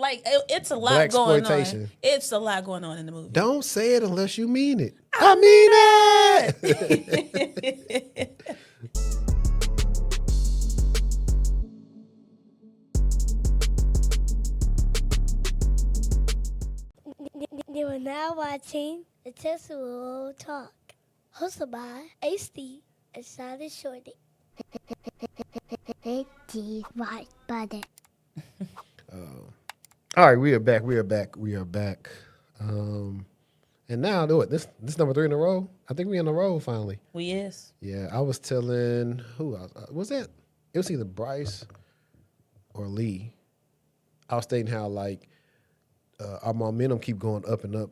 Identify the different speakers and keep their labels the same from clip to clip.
Speaker 1: Like it's a lot going on. It's a lot going on in the movie.
Speaker 2: Don't say it unless you mean it. I mean it.
Speaker 3: You are now watching the Techtual Talk, hosted by AC and Cybershortieee. Hit the right button.
Speaker 2: All right, we are back. And now, do it. This number 3 in a row. I think we in a row finally.
Speaker 1: We is.
Speaker 2: Yeah, I was telling who else? Was that? It was either Bryce or Lee. I was stating how like our momentum keep going up and up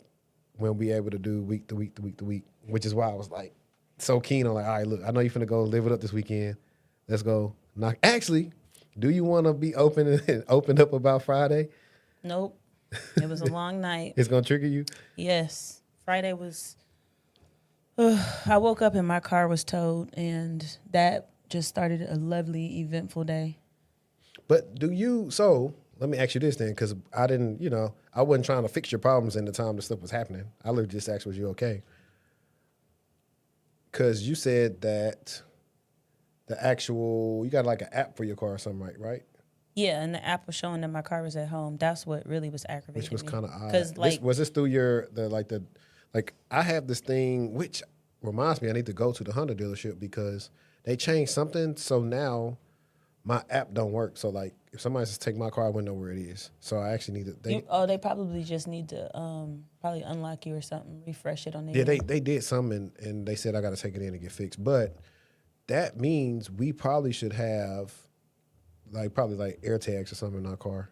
Speaker 2: when we able to do week to week to week to week, which is why I was like so keen on like, all right, look, I know you're finna go live it up this weekend. Let's go knock. Actually, do you want to be opened up about Friday?
Speaker 1: Nope. It was a long night.
Speaker 2: It's gonna trigger you?
Speaker 1: Yes. Friday was. I woke up and my car was towed, and that just started a lovely, eventful day.
Speaker 2: But do you? So let me ask you this then, because I didn't. I wasn't trying to fix your problems in the time the stuff was happening. I literally just asked, was you okay? Because you said that the actual you got like an app for your car or something, right? Yeah,
Speaker 1: and the app was showing that my car was at home. That's what really was aggravating.
Speaker 2: Which was kind of odd.
Speaker 1: Because
Speaker 2: was this through I have this thing which reminds me I need to go to the Honda dealership because they changed something. So now my app don't work. So like if somebody just take my car, I wouldn't know where it is. So I actually need to.
Speaker 1: They probably just need to probably unlock you or something, refresh it on there.
Speaker 2: Yeah, they did something and they said I got to take it in and get fixed. But that means we probably should have. Probably air tags or something in our car.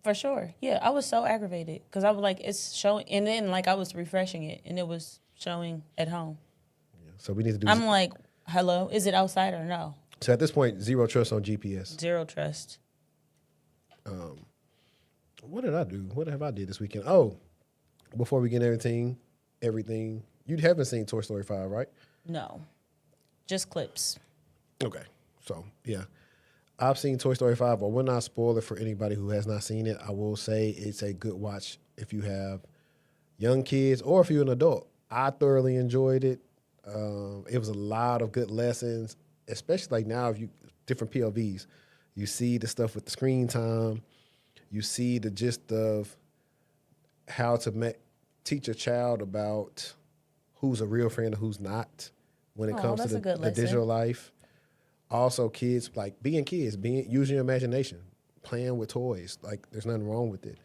Speaker 1: For sure. Yeah, I was so aggravated because I was like, it's showing. And then I was refreshing it and it was showing at home.
Speaker 2: Yeah, so we need to do.
Speaker 1: I'm like, hello, is it outside or no?
Speaker 2: So at this point, zero trust on GPS.
Speaker 1: Zero trust.
Speaker 2: What did I do? What have I did this weekend? Oh, before we get everything, you haven't seen Toy Story 5, right?
Speaker 1: No, just clips.
Speaker 2: Okay, so yeah. I've seen Toy Story 5, but will not spoil it for anybody who has not seen it. I will say it's a good watch if you have young kids or if you're an adult. I thoroughly enjoyed it. It was a lot of good lessons, especially now if you different POVs. You see the stuff with the screen time. You see the gist of how to teach a child about who's a real friend and who's not when it comes to the digital life. Also, kids, being kids, using your imagination, playing with toys. There's nothing wrong with it.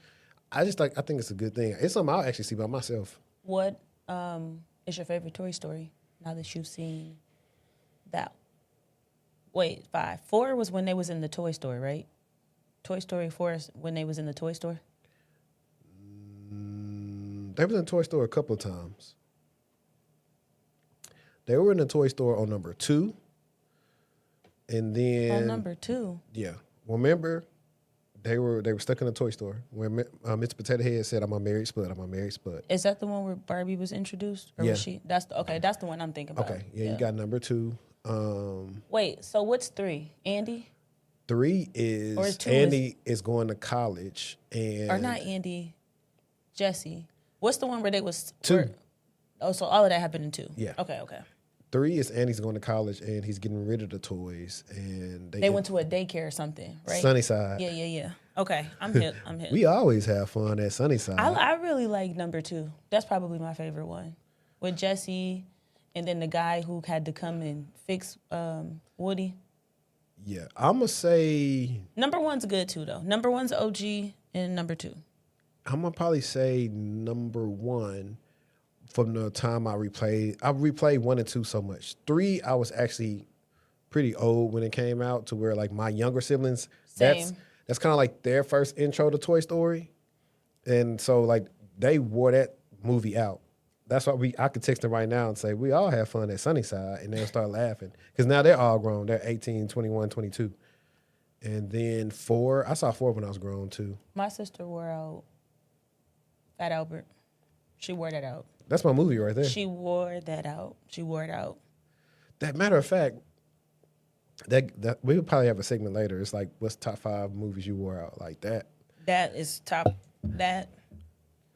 Speaker 2: I think it's a good thing. It's something I'll actually see by myself.
Speaker 1: What is your favorite Toy Story now that you've seen that? Wait, 5. 4 was when they was in the toy store, right? Toy Story 4 is when they was in the toy store?
Speaker 2: They was in the toy store a couple of times. They were in the toy store on number 2. And then
Speaker 1: on number 2.
Speaker 2: Yeah. Remember, they were stuck in a toy store where Mr. Potato Head said, I'm a married spud.
Speaker 1: Is that the one where Barbie was introduced? Or
Speaker 2: yeah.
Speaker 1: Was she? That's the one I'm thinking about.
Speaker 2: Okay. Yeah, you got number 2.
Speaker 1: Wait, so what's 3? Andy?
Speaker 2: 3 is Andy is going to college and
Speaker 1: or not Andy, Jesse. What's the one where they was
Speaker 2: 2?
Speaker 1: So all of that happened in 2.
Speaker 2: Yeah.
Speaker 1: Okay.
Speaker 2: 3 is Andy's going to college and he's getting rid of the toys and
Speaker 1: they went to a daycare or something, right?
Speaker 2: Sunnyside.
Speaker 1: Yeah. Okay, I'm hip.
Speaker 2: We always have fun at Sunnyside.
Speaker 1: I really like number 2. That's probably my favorite one with Jesse and then the guy who had to come and fix Woody.
Speaker 2: Yeah, I'm going to say...
Speaker 1: Number 1's good too, though. Number 1's OG and number 2.
Speaker 2: I'm going to probably say number 1 from the time I replayed 1 and 2 so much. 3, I was actually pretty old when it came out to where my younger siblings,
Speaker 1: Same.
Speaker 2: That's kind of like their first intro to Toy Story. And so they wore that movie out. That's why I could text them right now and say, we all have fun at Sunnyside. And they'll start laughing. Because now they're all grown. They're 18, 21, 22. And then 4, I saw 4 when I was grown too.
Speaker 1: My sister wore out Fat Albert. She wore that out.
Speaker 2: That's my movie right there.
Speaker 1: She wore that out.
Speaker 2: That matter of fact, that we would probably have a segment later. It's what's top 5 movies you wore out like that.
Speaker 1: That is top. That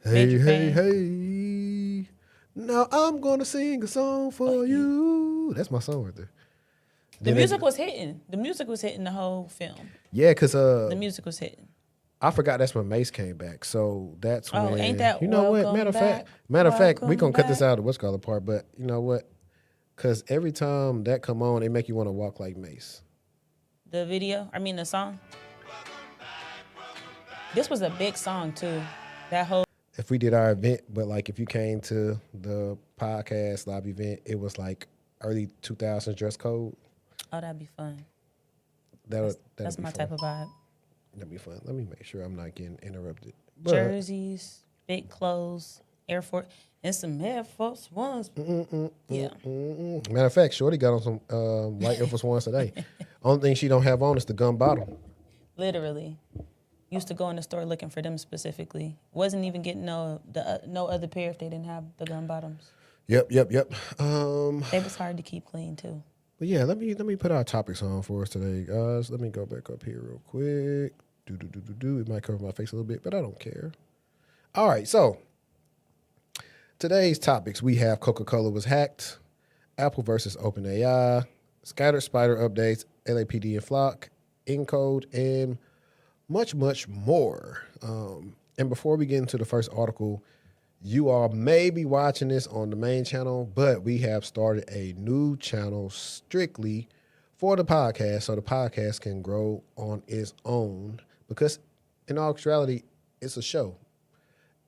Speaker 2: Hey,
Speaker 1: Major
Speaker 2: hey,
Speaker 1: fan.
Speaker 2: hey. Now I'm going to sing a song for you. That's my song right there.
Speaker 1: The
Speaker 2: Then
Speaker 1: music was hitting. The music was hitting the whole film.
Speaker 2: yeah, because
Speaker 1: The music was hitting.
Speaker 2: I forgot that's when Mace came back. So that's
Speaker 1: Oh,
Speaker 2: when,
Speaker 1: ain't that
Speaker 2: you know what?
Speaker 1: welcome back?
Speaker 2: Matter of fact, we
Speaker 1: Welcome
Speaker 2: going to cut this
Speaker 1: back.
Speaker 2: out of the what's called part, but you know what? Because every time that come on, it make you want to walk like Mace.
Speaker 1: The video, I mean the song. This was a big song too. That whole
Speaker 2: If we did our event, but like if you came to the podcast live event, it was like early 2000s dress code.
Speaker 1: that'd be fun.
Speaker 2: That'd
Speaker 1: That's
Speaker 2: be
Speaker 1: my
Speaker 2: fun.
Speaker 1: type of vibe.
Speaker 2: That'd be fun. Let me make sure I'm not getting interrupted. But,
Speaker 1: Jerseys, big clothes, Air Force, and some Air Force Ones. Yeah.
Speaker 2: Matter of fact, Shorty got on some white Air Force Ones today. Only thing she don't have on is the gum bottom.
Speaker 1: Literally. Used to go in the store looking for them specifically. Wasn't even getting no other pair if they didn't have the gun bottoms.
Speaker 2: Yep.
Speaker 1: They was hard to keep clean too.
Speaker 2: But yeah, let me put our topics on for us today, guys. Let me go back up here real quick. It might cover my face a little bit, but I don't care. All right, so today's topics, we have Coca-Cola was hacked, Apple versus OpenAI, scattered spider updates, LAPD and Flock, Encode, and much, much more. And before we get into the first article, you all may be watching this on the main channel, but we have started a new channel strictly for the podcast so the podcast can grow on its own because in all actuality, it's a show.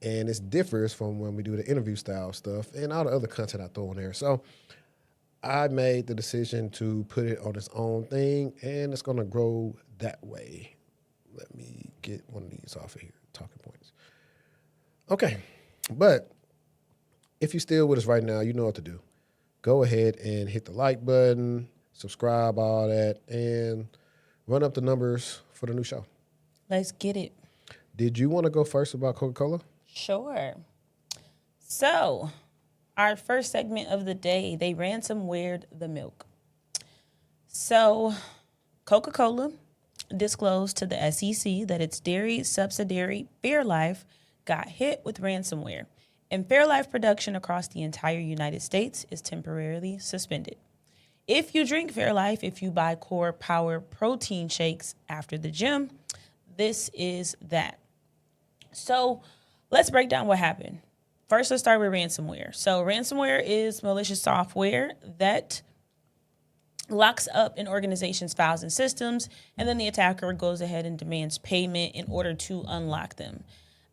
Speaker 2: And it differs from when we do the interview style stuff and all the other content I throw in there. So I made the decision to put it on its own thing, and it's going to grow that way. Let me get one of these off of here, talking points. Okay, but if you're still with us right now, you know what to do. Go ahead and hit the like button, subscribe, all that, and run up the numbers for the new show.
Speaker 1: Let's get it.
Speaker 2: Did you want to go first about Coca-Cola?
Speaker 1: Sure. So, our first segment of the day, they ransomwared the milk. So, Coca-Cola disclosed to the SEC that its dairy subsidiary Fairlife got hit with ransomware, and Fairlife production across the entire United States is temporarily suspended. If you drink Fairlife, if you buy Core Power protein shakes after the gym, this is that. So let's break down what happened. First, let's start with ransomware. So ransomware is malicious software that locks up an organization's files and systems, and then the attacker goes ahead and demands payment in order to unlock them.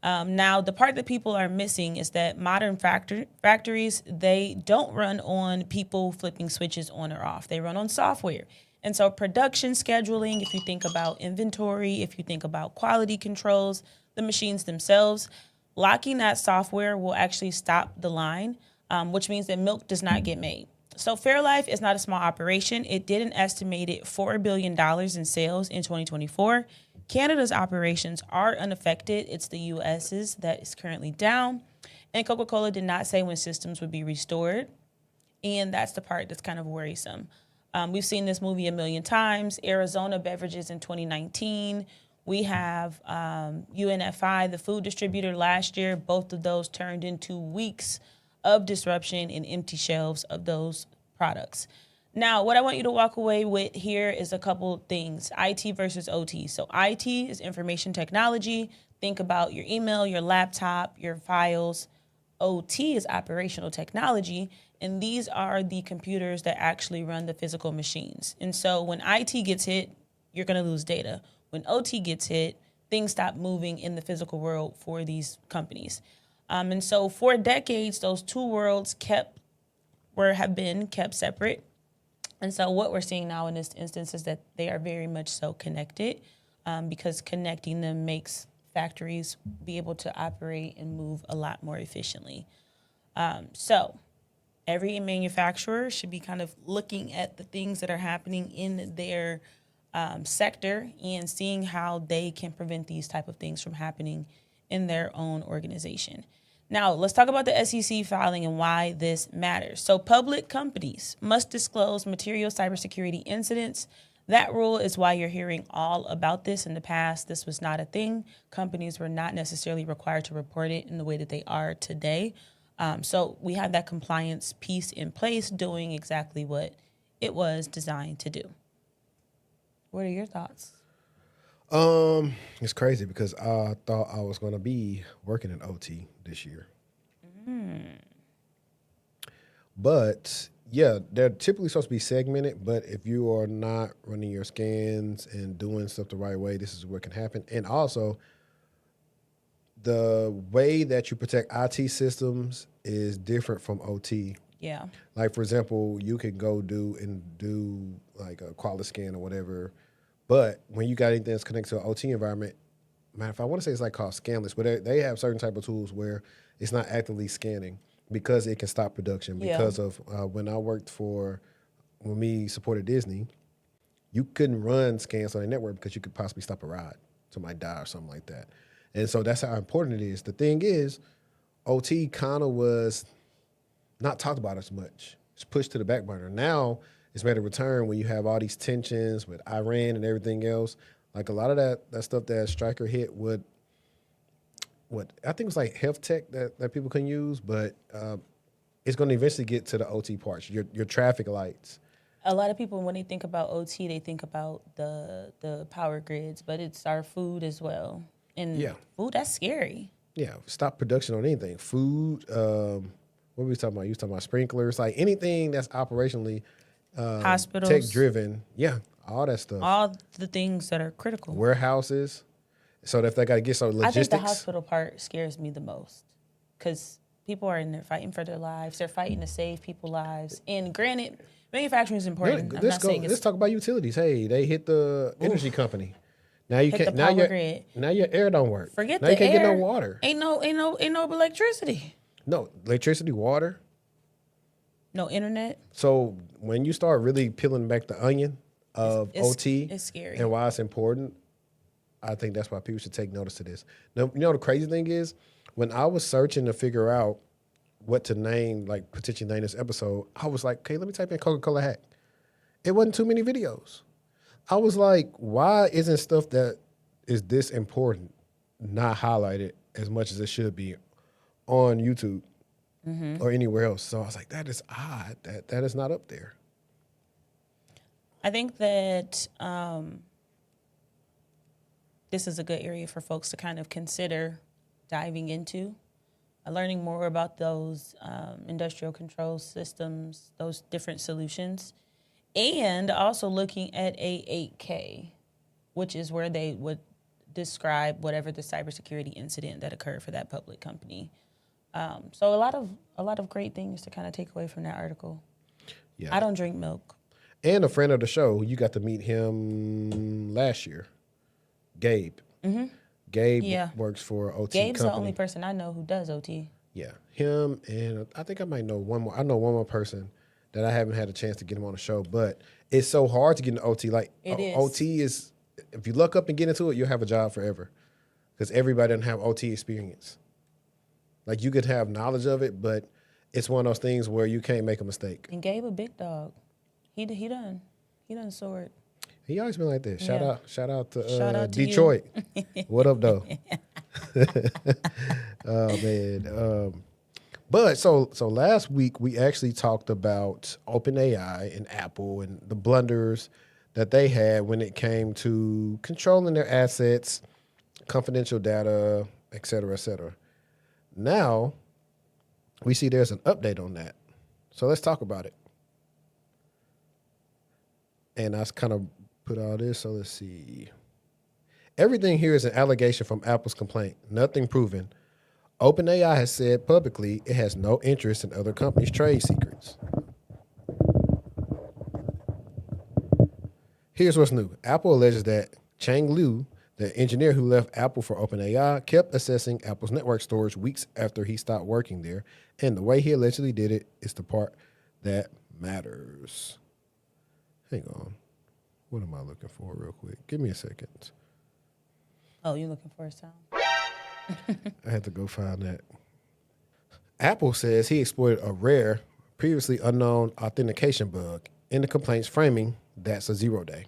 Speaker 1: Now, the part that people are missing is that modern factories, they don't run on people flipping switches on or off. They run on software. And so production scheduling, if you think about inventory, if you think about quality controls, the machines themselves, locking that software will actually stop the line, which means that milk does not get made. So Fairlife is not a small operation. It did an estimated $4 billion in sales in 2024. Canada's operations are unaffected. It's the US's that is currently down. And Coca-Cola did not say when systems would be restored. And that's the part that's kind of worrisome. We've seen this movie a million times. Arizona Beverages in 2019. We have UNFI, the food distributor, last year. Both of those turned into weeks of disruption and empty shelves of those products. Now, what I want you to walk away with here is a couple things, IT versus OT. So IT is information technology. Think about your email, your laptop, your files. OT is operational technology, and these are the computers that actually run the physical machines. And so when IT gets hit, you're going to lose data. When OT gets hit, things stop moving in the physical world for these companies. And so for decades, those two worlds have been kept separate. And so what we're seeing now in this instance is that they are very much so connected because connecting them makes factories be able to operate and move a lot more efficiently. So every manufacturer should be kind of looking at the things that are happening in their sector and seeing how they can prevent these type of things from happening in their own organization. Now, let's talk about the SEC filing and why this matters. So public companies must disclose material cybersecurity incidents That rule is why you're hearing all about this. In the past, this was not a thing. Companies were not necessarily required to report it in the way that they are today. So we have that compliance piece in place doing exactly what it was designed to do. What are your thoughts?
Speaker 2: It's crazy because I thought I was going to be working in OT this year. But yeah, they're typically supposed to be segmented, but if you are not running your scans and doing stuff the right way, this is what can happen. And also, the way that you protect IT systems is different from OT.
Speaker 1: Yeah.
Speaker 2: Like, for example, you can go do like a quality scan or whatever, but when you got anything that's connected to an OT environment, man, if I want to say it's like called scanless, but they have certain type of tools where it's not actively scanning because it can stop production. Because of when we supported Disney, you couldn't run scans on a network because you could possibly stop a ride, somebody die or something like that. And so that's how important it is. The thing is, OT kind of was not talked about as much. It's pushed to the back burner. Now it's made a return when you have all these tensions with Iran and everything else. Like a lot of that stuff that Stryker hit would what I think it was like health tech that people can use, but it's going to eventually get to the OT parts, your traffic lights.
Speaker 1: A lot of people, when they think about OT, they think about the power grids, but it's our food as well. And food, that's scary.
Speaker 2: Yeah, stop production on anything. Food, what were we talking about? You was talking about sprinklers, like anything that's operationally
Speaker 1: hospitals,
Speaker 2: tech-driven. Yeah, all that stuff.
Speaker 1: All the things that are critical.
Speaker 2: Warehouses. So if they got to get some logistics.
Speaker 1: I think the hospital part scares me the most because people are in there fighting for their lives. They're fighting to save people's lives. And granted, manufacturing is important.
Speaker 2: Let's talk about utilities. Hey, they hit the energy company. Now you can't. Now your air don't work.
Speaker 1: Forget
Speaker 2: now
Speaker 1: the
Speaker 2: you can't
Speaker 1: air.
Speaker 2: get no water.
Speaker 1: Ain't no electricity.
Speaker 2: No electricity, water.
Speaker 1: No internet.
Speaker 2: So when you start really peeling back the onion of OT,
Speaker 1: it's scary.
Speaker 2: And why it's important, I think that's why people should take notice of this. Now, you know the crazy thing is, when I was searching to figure out what to name, like potentially name this episode, I was like, okay, let me type in Coca-Cola hack. It wasn't too many videos. I was like, why isn't stuff that is this important not highlighted as much as it should be on YouTube or anywhere else? So I was like, that is odd that is not up there.
Speaker 1: I think that this is a good area for folks to kind of consider diving into, learning more about those industrial control systems, those different solutions, and also looking at a 8K, which is where they would describe whatever the cybersecurity incident that occurred for that public company. So a lot of great things to kind of take away from that article. Yeah, I don't drink milk.
Speaker 2: And a friend of the show, you got to meet him last year, Gabe. Mm-hmm. Gabe works for OT
Speaker 1: Gabe's
Speaker 2: company.
Speaker 1: The only person I know who does OT.
Speaker 2: Yeah, him, and I think I might know one more. I know one more person that I haven't had a chance to get him on the show, but it's so hard to get into OT. Like OT is, if you luck up and get into it, you'll have a job forever because everybody doesn't have OT experience. Like you could have knowledge of it, but it's one of those things where you can't make a mistake.
Speaker 1: And Gabe a big dog. He done soared.
Speaker 2: He always been like this. Shout out to
Speaker 1: to
Speaker 2: Detroit. What up, though? Oh man. But so last week we actually talked about OpenAI and Apple and the blunders that they had when it came to controlling their assets, confidential data, et cetera, et cetera. Now we see there's an update on that. So let's talk about it. And I kind of put all this, so let's see. Everything here is an allegation from Apple's complaint, nothing proven. OpenAI has said publicly it has no interest in other companies' trade secrets. Here's what's new. Apple alleges that Chang Liu, the engineer who left Apple for OpenAI, kept assessing Apple's network storage weeks after he stopped working there, and the way he allegedly did it is the part that matters. Hang on. What am I looking for real quick? Give me a second.
Speaker 1: Oh, you're looking for a sound?
Speaker 2: I had to go find that. Apple says he exploited a rare, previously unknown authentication bug in the complaint's framing that's a 0-day.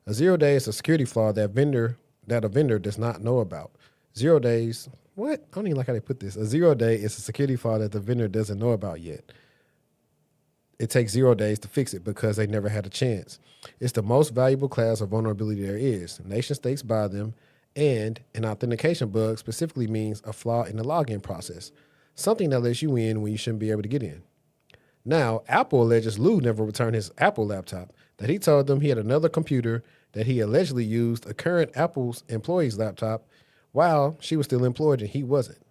Speaker 2: A 0 day is a security flaw that a vendor does not know about. 0 days, what? I don't even like how they put this. A 0 day is a security flaw that the vendor doesn't know about yet. It takes 0 days to fix it because they never had a chance. It's the most valuable class of vulnerability there is. Nation states buy them, and an authentication bug specifically means a flaw in the login process, something that lets you in when you shouldn't be able to get in. Now, Apple alleges Lou never returned his Apple laptop, that he told them he had another computer that he allegedly used a current Apple's employee's laptop while she was still employed and he wasn't,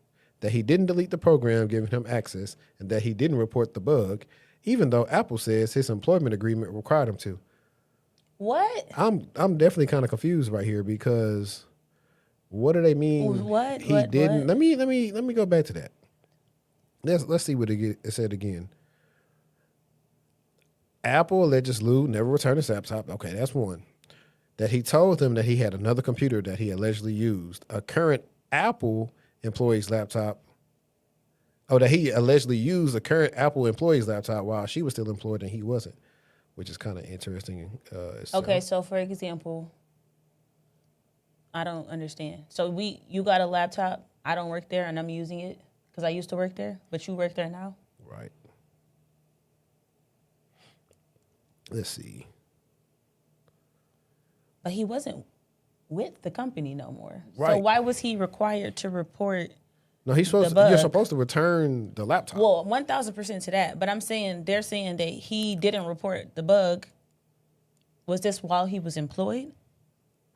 Speaker 2: that he didn't delete the program giving him access, and that he didn't report the bug, even though Apple says his employment agreement required him to.
Speaker 1: What?
Speaker 2: I'm definitely kind of confused right here because what do they mean?
Speaker 1: What?
Speaker 2: He
Speaker 1: What?
Speaker 2: didn't.
Speaker 1: What?
Speaker 2: Let me go back to that. Let's see what it said again. Apple alleges Lou never returned his laptop. Okay, that's one. That he told them that he had another computer that he allegedly used, a current Apple employee's laptop. Oh, that he allegedly used a current Apple employee's laptop while she was still employed and he wasn't, which is kind of interesting.
Speaker 1: Okay, so for example, I don't understand. So you got a laptop, I don't work there, and I'm using it because I used to work there, but you work there now?
Speaker 2: Right. Let's see.
Speaker 1: But he wasn't with the company no more.
Speaker 2: Right.
Speaker 1: So why was he required to report?
Speaker 2: No, you're supposed to return the laptop.
Speaker 1: Well, 1,000% to that. But I'm saying, they're saying that he didn't report the bug. Was this while he was employed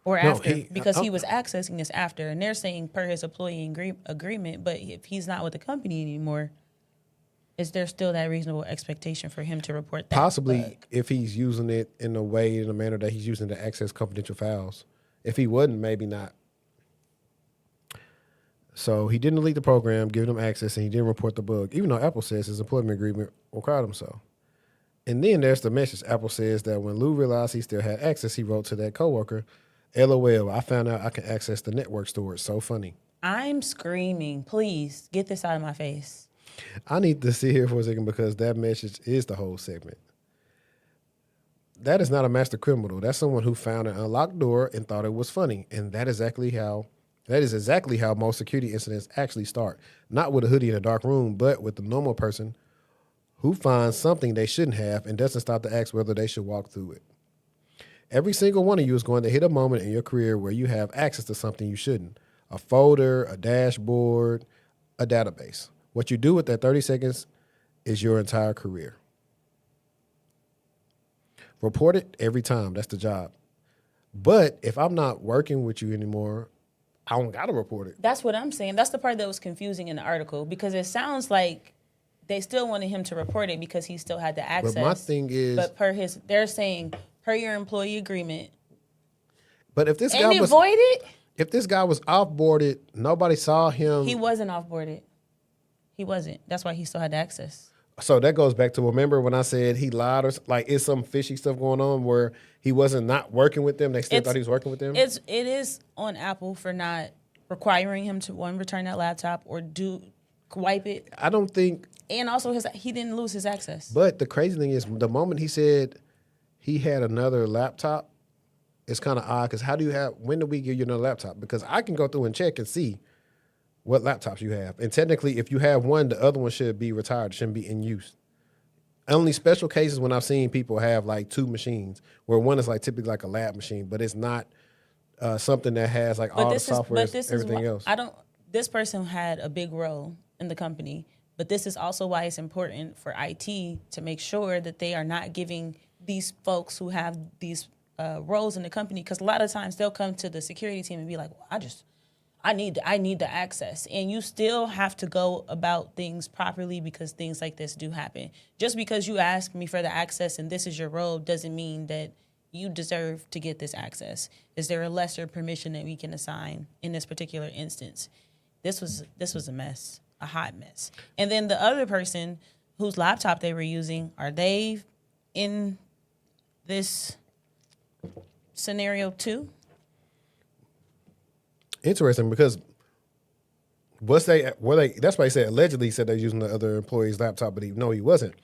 Speaker 1: or after? Because he was accessing this after. And they're saying per his employee agreement. But if he's not with the company anymore, is there still that reasonable expectation for him to report that
Speaker 2: Possibly
Speaker 1: bug?
Speaker 2: if he's using it in a manner that he's using to access confidential files. If he wasn't, maybe not. So he didn't delete the program, giving him access, and he didn't report the bug, even though Apple says his employment agreement required him so. And then there's the message. Apple says that when Lou realized he still had access, he wrote to that coworker, LOL, I found out I can access the network storage. So funny.
Speaker 1: I'm screaming. Please, get this out of my face.
Speaker 2: I need to sit here for a second because that message is the whole segment. That is not a master criminal. That's someone who found an unlocked door and thought it was funny. And that is exactly how most security incidents actually start. Not with a hoodie in a dark room, but with the normal person who finds something they shouldn't have and doesn't stop to ask whether they should walk through it. Every single one of you is going to hit a moment in your career where you have access to something you shouldn't. A folder, a dashboard, a database. What you do with that 30 seconds is your entire career. Report it every time. That's the job. But if I'm not working with you anymore, I don't got to report it.
Speaker 1: That's what I'm saying. That's the part that was confusing in the article because it sounds like they still wanted him to report it because he still had the access.
Speaker 2: But my thing is...
Speaker 1: But they're saying, per your employee agreement.
Speaker 2: But if this
Speaker 1: and
Speaker 2: guy
Speaker 1: it
Speaker 2: was...
Speaker 1: voided?
Speaker 2: If this guy was off-boarded, nobody saw him...
Speaker 1: He wasn't off-boarded. He wasn't. That's why he still had the access.
Speaker 2: So that goes back to, remember when I said he lied or like is some fishy stuff going on where he wasn't not working with them? They still thought he was working with them?
Speaker 1: It is on Apple for not requiring him to, return that laptop or wipe it.
Speaker 2: I don't think...
Speaker 1: And also he didn't lose his access.
Speaker 2: But the crazy thing is the moment he said he had another laptop, it's kind of odd because when do we give you another laptop? Because I can go through and check and see what laptops you have. And technically, if you have one, the other one should be retired, shouldn't be in use. Only special cases when I've seen people have like two machines, where one is like typically like a lab machine, but it's not something that has like all the software and everything else.
Speaker 1: This person had a big role in the company, but this is also why it's important for IT to make sure that they are not giving these folks who have these roles in the company, because a lot of times they'll come to the security team and be like, well, I need the access. And you still have to go about things properly because things like this do happen. Just because you ask me for the access and this is your role doesn't mean that you deserve to get this access. Is there a lesser permission that we can assign in this particular instance? This was a mess, a hot mess. And then the other person whose laptop they were using, are they in this scenario too?
Speaker 2: Interesting, because that's why he said allegedly he said they were using the other employee's laptop, but he wasn't.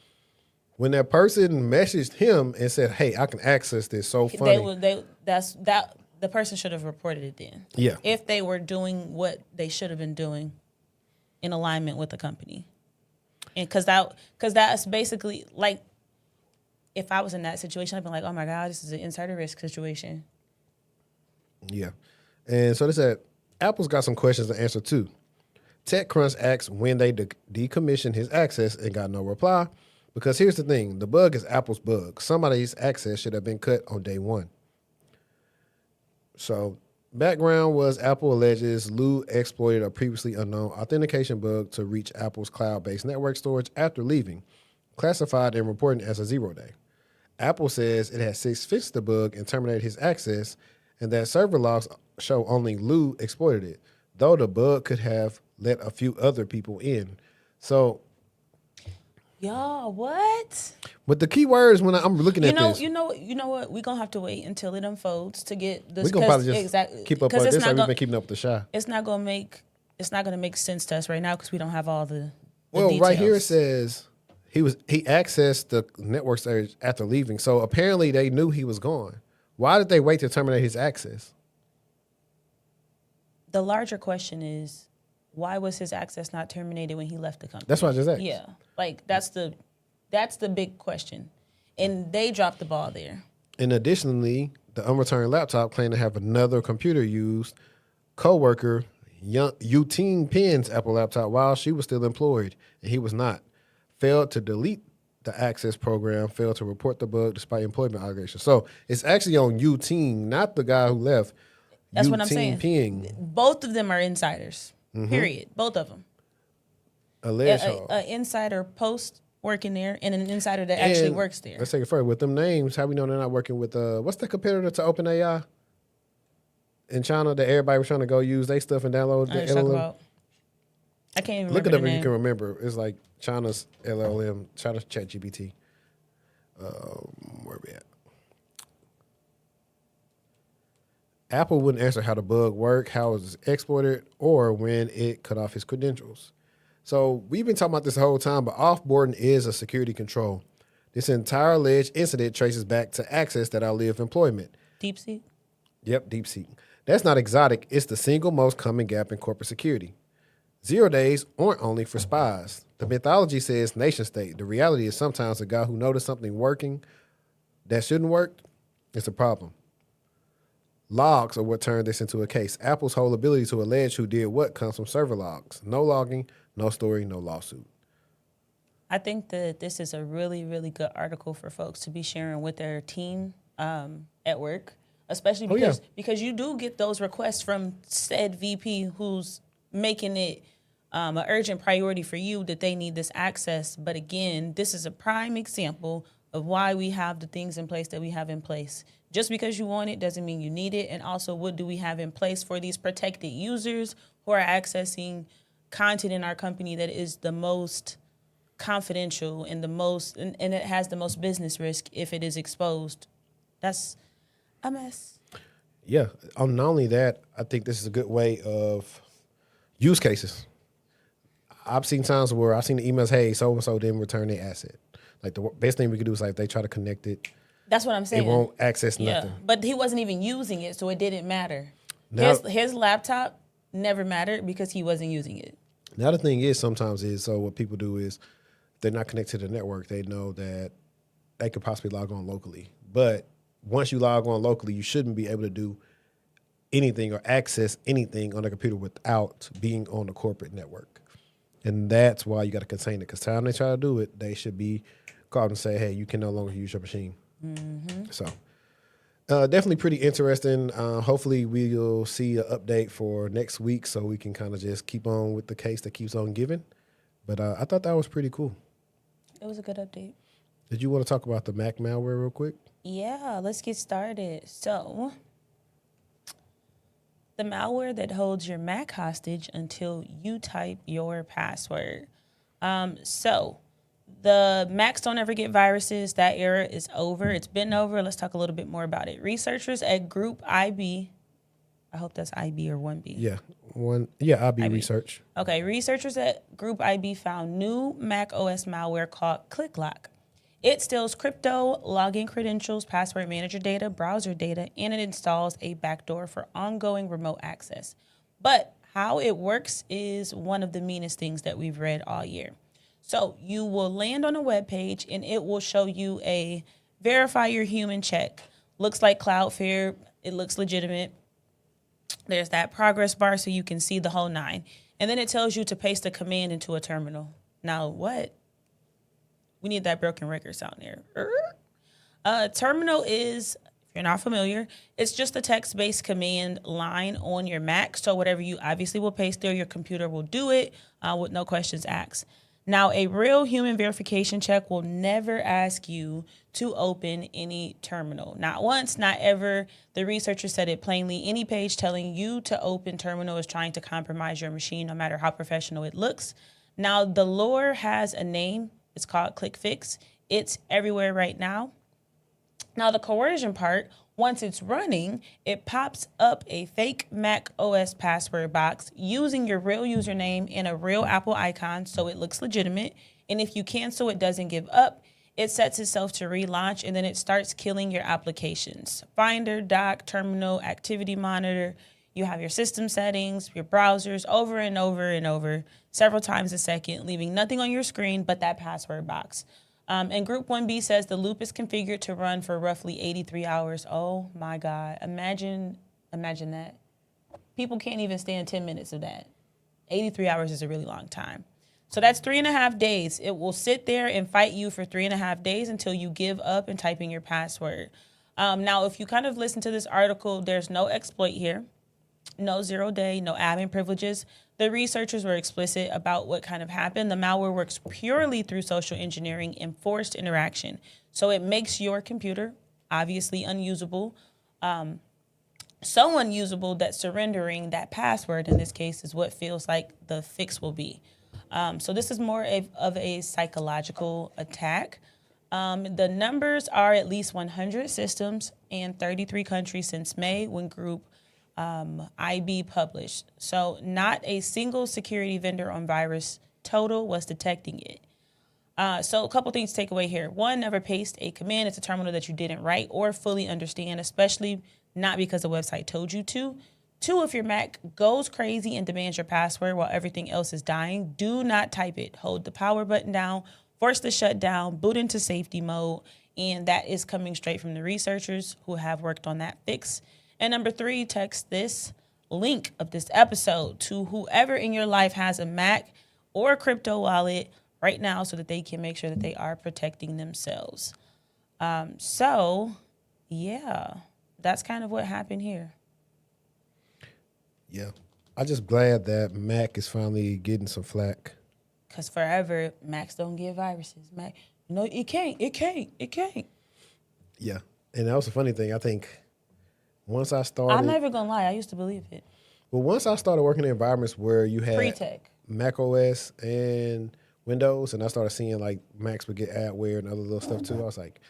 Speaker 2: When that person messaged him and said, "Hey, I can access this," so funny.
Speaker 1: The person should have reported it then.
Speaker 2: Yeah.
Speaker 1: If they were doing what they should have been doing in alignment with the company. And because that's basically like, if I was in that situation, I'd be like, oh my God, this is an insider risk situation.
Speaker 2: Yeah. And so they said, Apple's got some questions to answer too. TechCrunch asked when they decommissioned his access and got no reply. Because here's the thing, the bug is Apple's bug. Somebody's access should have been cut on day one. So background was Apple alleges Lou exploited a previously unknown authentication bug to reach Apple's cloud-based network storage after leaving, classified and reported as a 0-day. Apple says it has since fixed the bug and terminated his access, and that server logs show only Lou exploited it, though the bug could have let a few other people in. So,
Speaker 1: y'all, what?
Speaker 2: but the key words when I'm looking at this,
Speaker 1: you know what? We're gonna have to wait until it unfolds to get this.
Speaker 2: we're gonna probably just keep up with this. Like we've been keeping up with the Shy.
Speaker 1: It's not gonna make sense to us right now because we don't have all the
Speaker 2: well,
Speaker 1: details.
Speaker 2: Right here it says he accessed the network storage after leaving. So apparently they knew he was gone. Why did they wait to terminate his access?
Speaker 1: The larger question is, why was his access not terminated when he left the company?
Speaker 2: That's what I just asked.
Speaker 1: Yeah, like that's the big question, and they dropped the ball there.
Speaker 2: And additionally, the unreturned laptop claimed to have another computer used. Co-worker Yuting Pen's Apple laptop while she was still employed, and he was not. Failed to delete the access program, failed to report the bug despite employment allegations. So it's actually on Yuting, not the guy who left.
Speaker 1: That's what I'm saying.
Speaker 2: Ping.
Speaker 1: Both of them are insiders. Period. Both of them.
Speaker 2: Alleged.
Speaker 1: An insider post working there and an insider that actually works there.
Speaker 2: Let's take it further. With them names, how we know they're not working with, what's the competitor to OpenAI in China that everybody was trying to go use their stuff and download the LLM?
Speaker 1: I can't even
Speaker 2: Look
Speaker 1: remember
Speaker 2: it up
Speaker 1: the
Speaker 2: if
Speaker 1: name.
Speaker 2: you can remember. It's like China's LLM, China's ChatGPT. Where we at? Apple wouldn't answer how the bug worked, how it was exploited, or when it cut off his credentials. So we've been talking about this the whole time, but offboarding is a security control. This entire alleged incident traces back to access that outlived employment.
Speaker 1: DeepSeek?
Speaker 2: Yep, DeepSeek. That's not exotic. It's the single most common gap in corporate security. 0 days aren't only for spies. The mythology says nation state. The reality is sometimes a guy who noticed something working that shouldn't work is a problem. Logs are what turned this into a case. Apple's whole ability to allege who did what comes from server logs. No logging, no story, no lawsuit.
Speaker 1: I think that this is a really, really good article for folks to be sharing with their team at work, especially because you do get those requests from said VP who's making it an urgent priority for you that they need this access. But again, this is a prime example of why we have the things in place that we have in place. Just because you want it doesn't mean you need it. And also, what do we have in place for these protected users who are accessing content in our company that is the most confidential and and it has the most business risk if it is exposed? That's a mess.
Speaker 2: Yeah. Not only that, I think this is a good way of use cases. I've seen times where I've seen the emails, hey, so-and-so didn't return their asset. Like the best thing we could do is like if they try to connect it.
Speaker 1: That's what I'm saying.
Speaker 2: It won't access nothing.
Speaker 1: But he wasn't even using it, so it didn't matter.
Speaker 2: Now,
Speaker 1: His laptop never mattered because he wasn't using it.
Speaker 2: Now the thing is sometimes is, so what people do is they're not connected to the network. They know that they could possibly log on locally. But once you log on locally, you shouldn't be able to do anything or access anything on a computer without being on the corporate network. And that's why you got to contain it. Because time they try to do it, they should be called and say, hey, you can no longer use your machine. Mm-hmm. So definitely pretty interesting. Hopefully we'll see an update for next week so we can kind of just keep on with the case that keeps on giving. But I thought that was pretty cool.
Speaker 1: It was a good update.
Speaker 2: Did you want to talk about the Mac malware real quick?
Speaker 1: Yeah, let's get started. So the malware that holds your Mac hostage until you type your password. So the Macs don't ever get viruses. That era is over. It's been over. Let's talk a little bit more about it. Researchers at Group IB, I hope that's IB or 1B.
Speaker 2: Yeah, IB research.
Speaker 1: Okay, researchers at Group IB found new Mac OS malware called ClickLock. It steals crypto, login credentials, password manager data, browser data, and it installs a backdoor for ongoing remote access. But how it works is one of the meanest things that we've read all year. So you will land on a web page and it will show you a verify your human check. Looks like Cloudflare. It looks legitimate. There's that progress bar so you can see the whole nine. And then it tells you to paste a command into a terminal. Now what? We need that broken record sound there. Terminal is, if you're not familiar, it's just a text-based command line on your Mac. So whatever you obviously will paste there, your computer will do it with no questions asked. Now, a real human verification check will never ask you to open any terminal. Not once, not ever. The researcher said it plainly. Any page telling you to open terminal is trying to compromise your machine, no matter how professional it looks. Now, the lure has a name. It's called ClickFix. It's everywhere right now. Now, the coercion part, once it's running, it pops up a fake Mac OS password box using your real username and a real Apple icon, so it looks legitimate. And if you cancel, it doesn't give up. It sets itself to relaunch, and then it starts killing your applications. Finder, Dock, Terminal, Activity Monitor. You have your system settings, your browsers, over and over and over, several times a second, leaving nothing on your screen but that password box. And Group 1B says the loop is configured to run for roughly 83 hours. Oh, my God. Imagine that. People can't even stand 10 minutes of that. 83 hours is a really long time. So that's 3.5 days. It will sit there and fight you for 3.5 days until you give up and type in your password. Now, if you kind of listen to this article, there's no exploit here. No 0 day, no admin privileges. The researchers were explicit about what kind of happened. The malware works purely through social engineering and forced interaction. So it makes your computer obviously unusable, so unusable that surrendering that password in this case is what feels like the fix will be. So this is more of a psychological attack. The numbers are at least 100 systems and 33 countries since May when Group IB published. So not a single security vendor on virus total was detecting it. So a couple things to take away here. One, never paste a command into a terminal that you didn't write or fully understand, especially not because the website told you to. Two, if your Mac goes crazy and demands your password while everything else is dying, do not type it. Hold the power button down, force the shutdown, boot into safety mode, and that is coming straight from the researchers who have worked on that fix. And number three, text this link of this episode to whoever in your life has a Mac or a crypto wallet right now so that they can make sure that they are protecting themselves. Yeah, that's kind of what happened here.
Speaker 2: Yeah. I'm just glad that Mac is finally getting some flack.
Speaker 1: Because forever, Macs don't get viruses. Mac, no, it can't.
Speaker 2: Yeah. And that was the funny thing. I think once I started...
Speaker 1: I'm never going to lie. I used to believe it.
Speaker 2: Well, once I started working in environments where you had
Speaker 1: Pre-tech.
Speaker 2: Mac OS and Windows, and I started seeing like Macs would get adware and other little stuff too, I was like,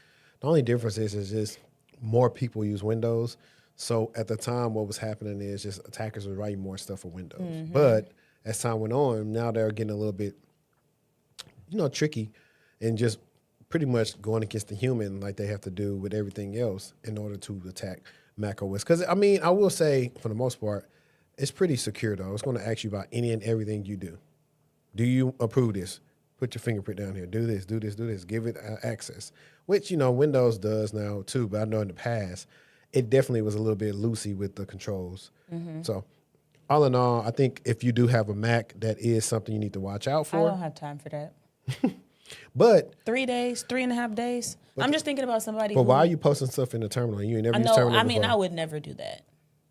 Speaker 2: the only difference is just more people use Windows. So at the time, what was happening is just attackers were writing more stuff for Windows. Mm-hmm. But as time went on, now they're getting a little bit, tricky and just pretty much going against the human like they have to do with everything else in order to attack Mac OS. Because, I will say, for the most part, it's pretty secure, though. It's going to ask you about any and everything you do. Do you approve this? Put your fingerprint down here. Do this. Give it access, which, Windows does now, too. But I know in the past, it definitely was a little bit loosey with the controls. Mm-hmm. So, all in all, I think if you do have a Mac, that is something you need to watch out for.
Speaker 1: I don't have time for that.
Speaker 2: But
Speaker 1: 3 days, 3.5 days. I'm just thinking about somebody.
Speaker 2: But why are you posting stuff in the terminal? You ain't never used terminal before.
Speaker 1: I would never do that.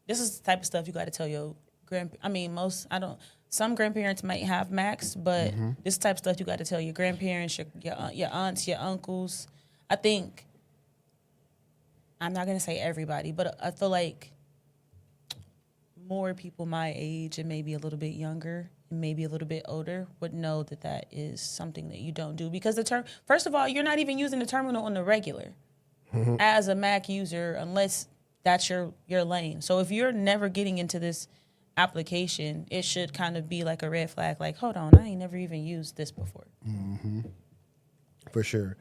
Speaker 1: This is the type of stuff you got to tell your some grandparents might have Macs, but this type of stuff you got to tell your grandparents, your aunts, your uncles. I think, I'm not going to say everybody, but I feel like more people my age and maybe a little bit younger and maybe a little bit older would know that that is something that you don't do. Because first of all, you're not even using the terminal on the regular as a Mac user unless that's your lane. So if you're never getting into this application, it should kind of be like a red flag, like, hold on, I ain't never even used this before.
Speaker 2: Mm-hmm. For sure.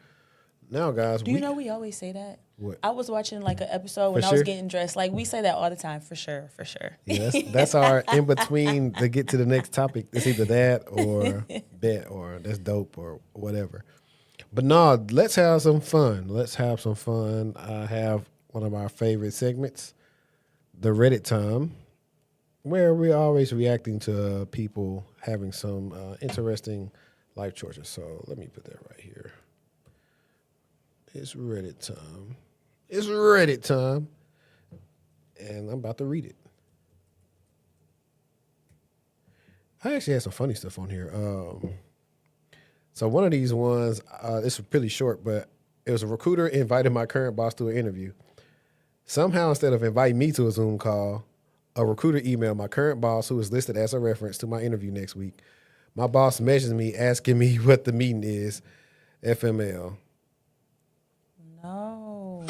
Speaker 2: now, guys,
Speaker 1: Do you know we always say that?
Speaker 2: What?
Speaker 1: I was watching like an episode when
Speaker 2: For
Speaker 1: I was
Speaker 2: sure?
Speaker 1: getting dressed. Like we say that all the time, for sure.
Speaker 2: Yeah, that's our in between to get to the next topic. It's either that or bet or that's dope or whatever. But no, let's have some fun. I have one of our favorite segments, the Reddit time, where we're always reacting to people having some interesting life choices. So let me put that right here. It's Reddit time. It's Reddit time. And I'm about to read it. I actually had some funny stuff on here. So one of these ones, this was pretty short, but it was a recruiter invited my current boss to an interview. Somehow, instead of inviting me to a Zoom call, a recruiter emailed my current boss, who is listed as a reference to my interview next week. My boss messaged me asking me what the meeting is, FML.
Speaker 1: No.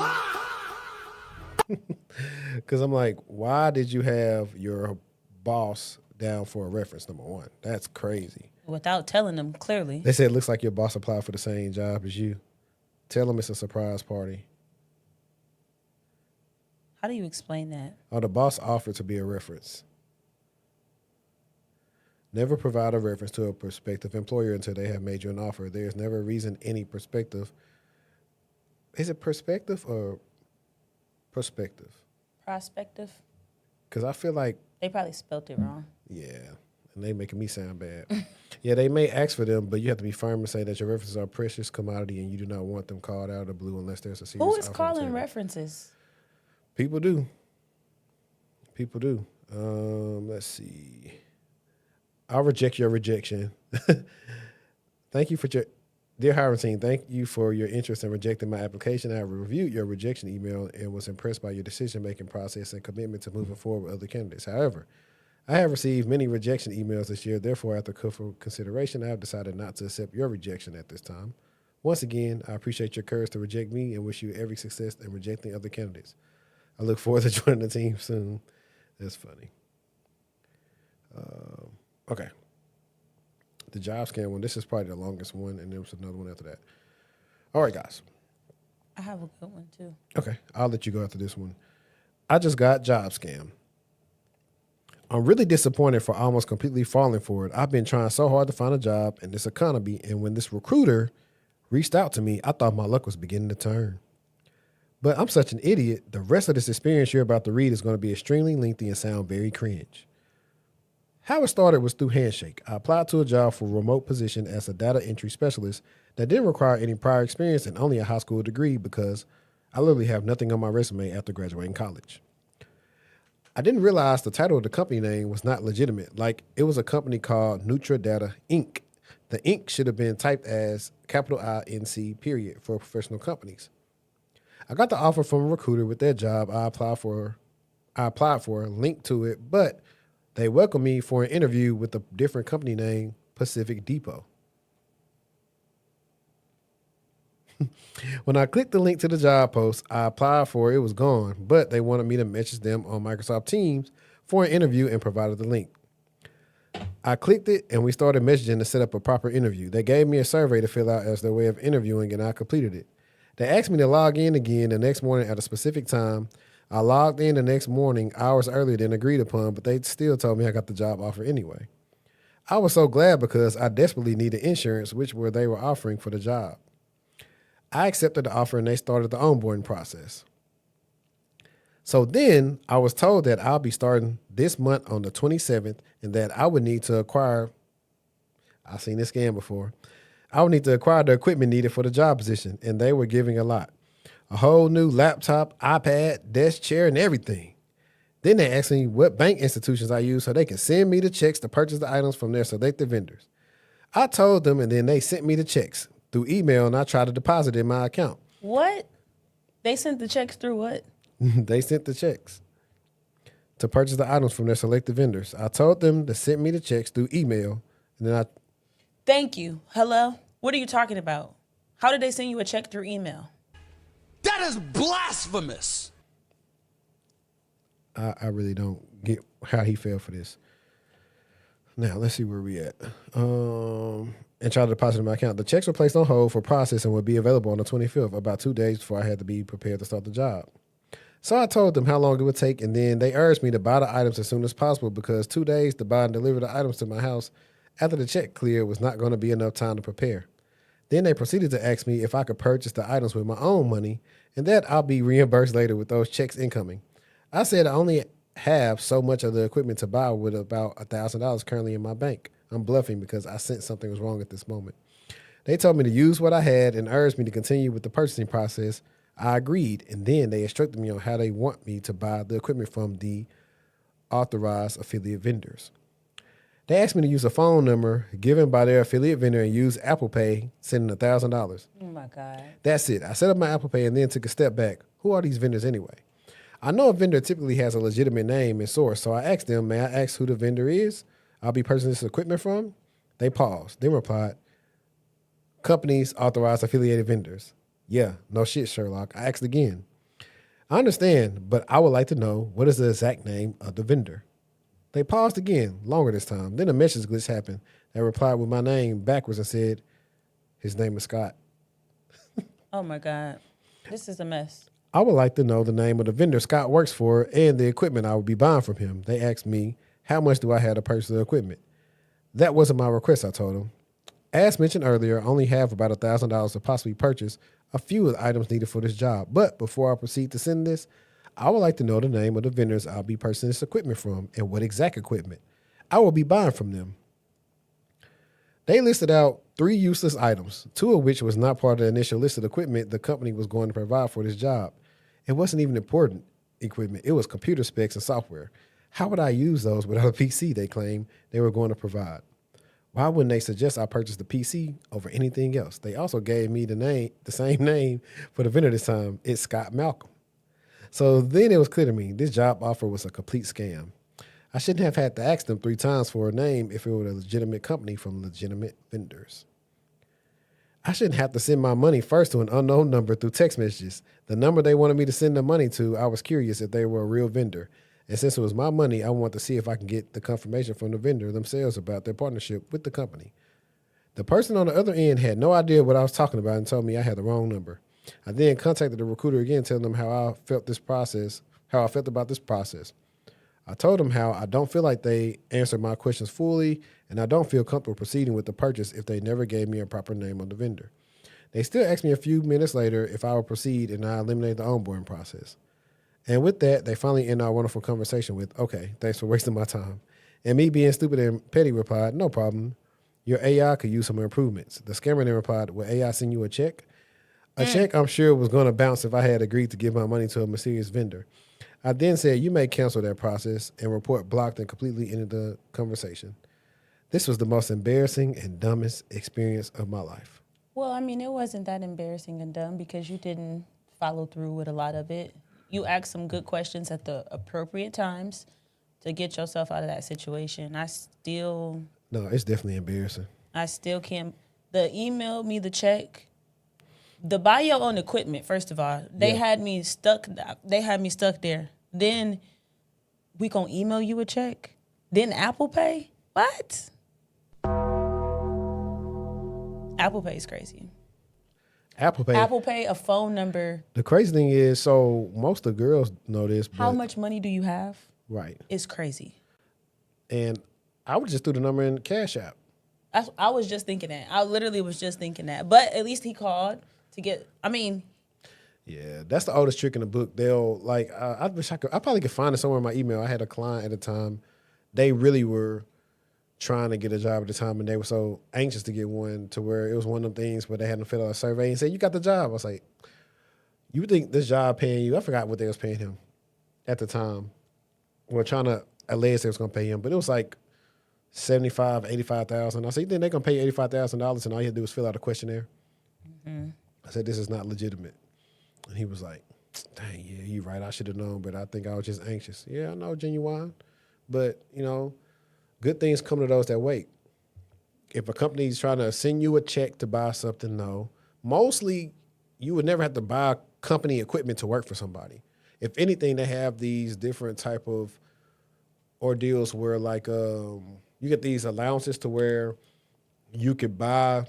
Speaker 2: Because I'm like, why did you have your boss down for a reference, number one? That's crazy.
Speaker 1: Without telling them clearly.
Speaker 2: They said it looks like your boss applied for the same job as you. Tell them it's a surprise party.
Speaker 1: How do you explain that?
Speaker 2: Oh, the boss offered to be a reference. Never provide a reference to a prospective employer until they have made you an offer. There's never a reason any prospective. Is it perspective or prospective?
Speaker 1: Prospective?
Speaker 2: Because I feel like,
Speaker 1: They probably spelt it wrong.
Speaker 2: yeah, and they making me sound bad. Yeah, they may ask for them, but you have to be firm and say that your references are a precious commodity and you do not want them called out of the blue unless there's a serious
Speaker 1: Who is
Speaker 2: offer on the
Speaker 1: calling
Speaker 2: table.
Speaker 1: references?
Speaker 2: People do. Let's see. I'll reject your rejection. Thank you for your, dear hiring team, thank you for your interest in rejecting my application. I have reviewed your rejection email and was impressed by your decision-making process and commitment to moving forward with other candidates. However, I have received many rejection emails this year. Therefore, after careful consideration, I have decided not to accept your rejection at this time. Once again, I appreciate your courage to reject me and wish you every success in rejecting other candidates. I look forward to joining the team soon. That's funny. Okay. The job scan one, this is probably the longest one, and there was another one after that. All right, guys.
Speaker 1: I have a good one too.
Speaker 2: Okay, I'll let you go after this one. I just got job scam. I'm really disappointed for almost completely falling for it. I've been trying so hard to find a job in this economy, and when this recruiter reached out to me, I thought my luck was beginning to turn. But I'm such an idiot. The rest of this experience you're about to read is going to be extremely lengthy and sound very cringe. How it started was through Handshake. I applied to a job for a remote position as a data entry specialist that didn't require any prior experience and only a high school degree because I literally have nothing on my resume after graduating college. I didn't realize the title of the company name was not legitimate. Like, it was a company called Nutra Data Inc. The Inc. should have been typed as capital INC period for professional companies. I got the offer from a recruiter with that job I applied for, linked to it, but they welcomed me for an interview with a different company name, Pacific Depot. When I clicked the link to the job post I applied for, it was gone, but they wanted me to message them on Microsoft Teams for an interview and provided the link. I clicked it and we started messaging to set up a proper interview. They gave me a survey to fill out as their way of interviewing and I completed it. They asked me to log in again the next morning at a specific time. I logged in the next morning, hours earlier than agreed upon, but they still told me I got the job offer anyway. I was so glad because I desperately needed insurance, which they were offering for the job. I accepted the offer and they started the onboarding process. So then I was told that I'll be starting this month on the 27th and that I would need to acquire, I've seen this scam before, I would need to acquire the equipment needed for the job position, and they were giving a lot. A whole new laptop, iPad, desk chair, and everything. Then they asked me what bank institutions I use so they can send me the checks to purchase the items from their selected vendors. I told them, and then they sent me the checks through email, and I tried to deposit in my account.
Speaker 1: What? They sent the checks through what?
Speaker 2: They sent the checks to purchase the items from their selected vendors. I told them to send me the checks through email, and then
Speaker 1: Thank you. Hello? What are you talking about? How did they send you a check through email?
Speaker 4: That is blasphemous.
Speaker 2: I really don't get how he fell for this. Now, let's see where we at. And try to deposit in my account. The checks were placed on hold for process and would be available on the 25th, about 2 days before I had to be prepared to start the job. So I told them how long it would take, and then they urged me to buy the items as soon as possible because 2 days to buy and deliver the items to my house after the check cleared was not going to be enough time to prepare. Then they proceeded to ask me if I could purchase the items with my own money and that I'll be reimbursed later with those checks incoming. I said I only have so much of the equipment to buy with about $1,000 currently in my bank. I'm bluffing because I sensed something was wrong at this moment. They told me to use what I had and urged me to continue with the purchasing process. I agreed, and then they instructed me on how they want me to buy the equipment from the authorized affiliate vendors. They asked me to use a phone number given by their affiliate vendor and use Apple Pay, sending $1,000.
Speaker 1: Oh my God.
Speaker 2: That's it. I set up my Apple Pay and then took a step back. Who are these vendors anyway? I know a vendor typically has a legitimate name and source, so I asked them, may I ask who the vendor is I'll be purchasing this equipment from? They paused, then replied, companies authorized affiliated vendors. Yeah, no shit, Sherlock. I asked again. I understand, but I would like to know what is the exact name of the vendor. They paused again, longer this time. Then a message glitch happened. They replied with my name backwards and said, his name is Scott.
Speaker 1: Oh my God. This is a mess.
Speaker 2: I would like to know the name of the vendor Scott works for and the equipment I would be buying from him. They asked me, how much do I have to purchase the equipment? That wasn't my request, I told them. As mentioned earlier, I only have about $1,000 to possibly purchase a few of the items needed for this job. But before I proceed to send this, I would like to know the name of the vendors I'll be purchasing this equipment from and what exact equipment I will be buying from them. They listed out 3 useless items, 2 of which was not part of the initial list of equipment the company was going to provide for this job. It wasn't even important equipment. It was computer specs and software. How would I use those without a PC they claimed they were going to provide? Why wouldn't they suggest I purchase the PC over anything else? They also gave me the same name for the vendor this time. It's Scott Malcolm. So then it was clear to me this job offer was a complete scam. I shouldn't have had to ask them 3 times for a name if it were a legitimate company from legitimate vendors. I shouldn't have to send my money first to an unknown number through text messages. The number they wanted me to send the money to, I was curious if they were a real vendor. And since it was my money, I wanted to see if I can get the confirmation from the vendor themselves about their partnership with the company. The person on the other end had no idea what I was talking about and told me I had the wrong number. I then contacted the recruiter again, telling them how I felt about this process. I told them how I don't feel like they answered my questions fully, and I don't feel comfortable proceeding with the purchase if they never gave me a proper name on the vendor. They still asked me a few minutes later if I would proceed, and I eliminated the onboarding process. And with that, they finally ended our wonderful conversation with, okay, thanks for wasting my time. And me being stupid and petty replied, no problem. Your AI could use some improvements. The scammer then replied, will AI send you a check? A check I'm sure was going to bounce if I had agreed to give my money to a mysterious vendor. I then said, you may cancel that process and report blocked and completely ended the conversation. This was the most embarrassing and dumbest experience of my life.
Speaker 1: Well, I mean, it wasn't that embarrassing and dumb because you didn't follow through with a lot of it. You asked some good questions at the appropriate times to get yourself out of that situation.
Speaker 2: No, it's definitely embarrassing.
Speaker 1: I still can't. The email me the check. The buy your own equipment, first of all, they had me stuck. They had me stuck there. Then we gonna email you a check. Then Apple Pay. What? Apple Pay is crazy.
Speaker 2: Apple Pay,
Speaker 1: a phone number.
Speaker 2: The crazy thing is, so most of the girls know this.
Speaker 1: How much money do you have?
Speaker 2: Right.
Speaker 1: It's crazy.
Speaker 2: And I would just throw the number in the Cash App.
Speaker 1: I was just thinking that. I literally was just thinking that. But at least he called to get,
Speaker 2: Yeah, that's the oldest trick in the book. They'll, I wish I probably could find it somewhere in my email. I had a client at the time. They really were trying to get a job at the time, and they were so anxious to get one to where it was one of them things where they had to fill out a survey and say, you got the job. I was like, you think this job paying you? I forgot what they was paying him at the time. We're trying to allege they was going to pay him, but it was like $75,000, $85,000. I said, you think they're going to pay you $85,000 and all you had to do was fill out a questionnaire? Mm-hmm. I said, this is not legitimate. And he was like, dang, yeah, you're right. I should have known, but I think I was just anxious. Yeah, I know, Genuine. But, good things come to those that wait. If a company's trying to send you a check to buy something, no. Mostly, you would never have to buy company equipment to work for somebody. If anything, they have these different type of ordeals where you get these allowances to where you could buy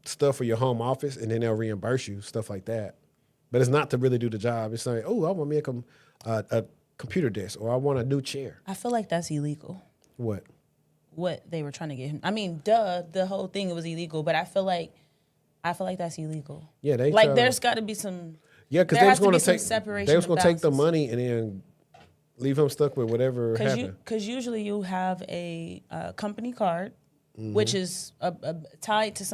Speaker 2: stuff for your home office and then they'll reimburse you, stuff like that. But it's not to really do the job. It's like, oh, I want me a computer desk, or I want a new chair.
Speaker 1: I feel like that's illegal.
Speaker 2: What?
Speaker 1: What they were trying to get him. I mean, duh, the whole thing was illegal, but I feel like that's illegal.
Speaker 2: Yeah, they
Speaker 1: like there's got to be some.
Speaker 2: Yeah, because
Speaker 1: there
Speaker 2: they
Speaker 1: has
Speaker 2: was going
Speaker 1: be
Speaker 2: to
Speaker 1: some
Speaker 2: take
Speaker 1: separation.
Speaker 2: they was going to take the
Speaker 1: balances.
Speaker 2: money and then leave him stuck with whatever happened.
Speaker 1: Because usually you have a company card,
Speaker 2: Mm-hmm.
Speaker 1: which is tied to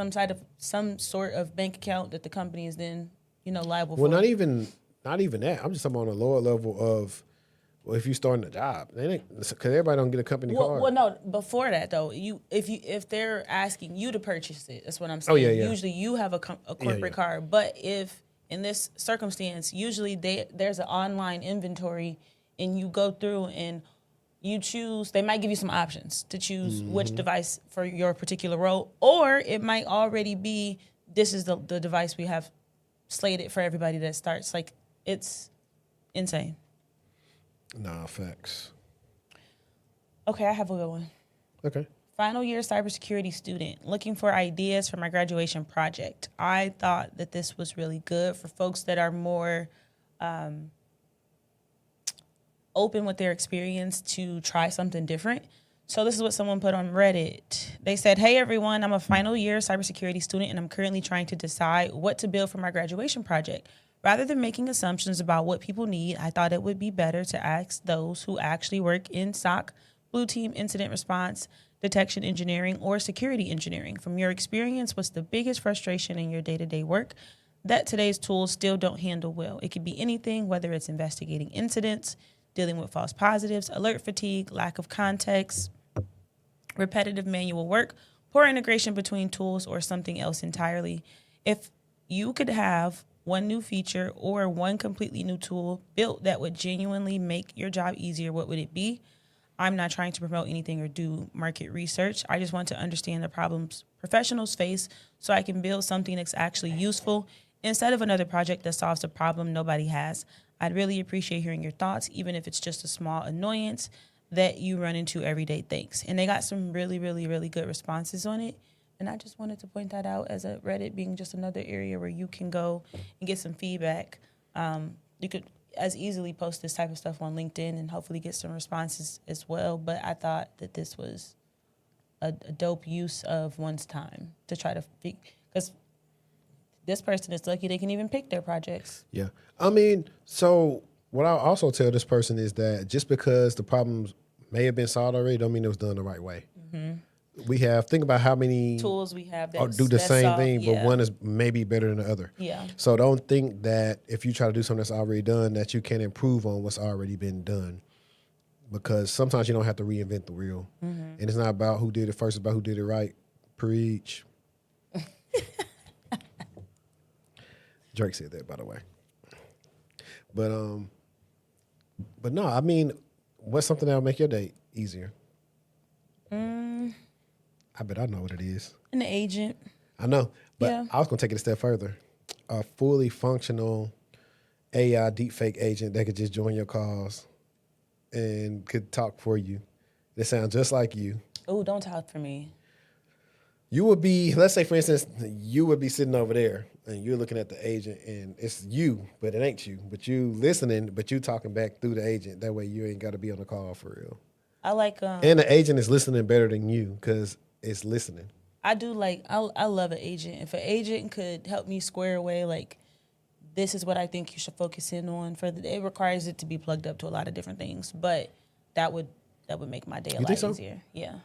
Speaker 1: some sort of bank account that the company is then liable
Speaker 2: Well,
Speaker 1: for.
Speaker 2: not even that. I'm just talking on a lower level of, well, if you starting a job, because everybody don't get a company card.
Speaker 1: Well, no. Before that, though, if they're asking you to purchase it, that's what I'm saying.
Speaker 2: Oh, yeah.
Speaker 1: Usually, you have a corporate card, but if in this circumstance, usually there's an online inventory, and you go through and you choose. They might give you some options to choose which device for your particular role, or it might already be this is the device we have slated for everybody that starts. Like, it's insane.
Speaker 2: Nah, facts.
Speaker 1: Okay, I have a good one.
Speaker 2: Okay.
Speaker 1: Final year cybersecurity student looking for ideas for my graduation project. I thought that this was really good for folks that are more open with their experience to try something different. So this is what someone put on Reddit. They said, "Hey everyone, I'm a final year cybersecurity student and I'm currently trying to decide what to build for my graduation project. Rather than making assumptions about what people need, I thought it would be better to ask those who actually work in SOC, Blue Team Incident Response, Detection Engineering, or Security Engineering. From your experience, what's the biggest frustration in your day-to-day work that today's tools still don't handle well? It could be anything, whether it's investigating incidents, dealing with false positives, alert fatigue, lack of context, repetitive manual work, poor integration between tools, or something else entirely. If you could have one new feature or one completely new tool built that would genuinely make your job easier, what would it be? I'm not trying to promote anything or do market research. I just want to understand the problems professionals face so I can build something that's actually useful instead of another project that solves a problem nobody has. I'd really appreciate hearing your thoughts, even if it's just a small annoyance that you run into every day. Thanks." And they got some really, really, really good responses on it. And I just wanted to point that out as a Reddit being just another area where you can go and get some feedback. You could as easily post this type of stuff on LinkedIn and hopefully get some responses as well. But I thought that this was a dope use of one's time to try to because this person is lucky they can even pick their projects.
Speaker 2: Yeah. I mean, so what I also tell this person is that just because the problems may have been solved already, don't mean it was done the right way. Mm-hmm. Think about how many
Speaker 1: tools we have that
Speaker 2: do the same thing,
Speaker 1: yeah.
Speaker 2: but one is maybe better than the other.
Speaker 1: Yeah.
Speaker 2: So don't think that if you try to do something that's already done, that you can improve on what's already been done. Because sometimes you don't have to reinvent the wheel. Mm-hmm. And it's not about who did it first, it's about who did it right. Preach. Drake said that, by the way. But no, I mean, what's something that'll make your day easier? I bet I know what it is.
Speaker 1: An agent.
Speaker 2: I know, but
Speaker 1: Yeah.
Speaker 2: I was going to take it a step further. A fully functional AI deepfake agent that could just join your calls and could talk for you. They sound just like you.
Speaker 1: Oh, don't talk for me.
Speaker 2: You would be, let's say, for instance, you would be sitting over there and you're looking at the agent and it's you, but it ain't you. But you listening, but you talking back through the agent. That way you ain't got to be on the call for real.
Speaker 1: I like
Speaker 2: And the agent is listening better than you because it's listening.
Speaker 1: I do like I love an agent. If an agent could help me square away like this is what I think you should focus in on for the day. It requires it to be plugged up to a lot of different things, but that would make my day a lot easier. Yeah.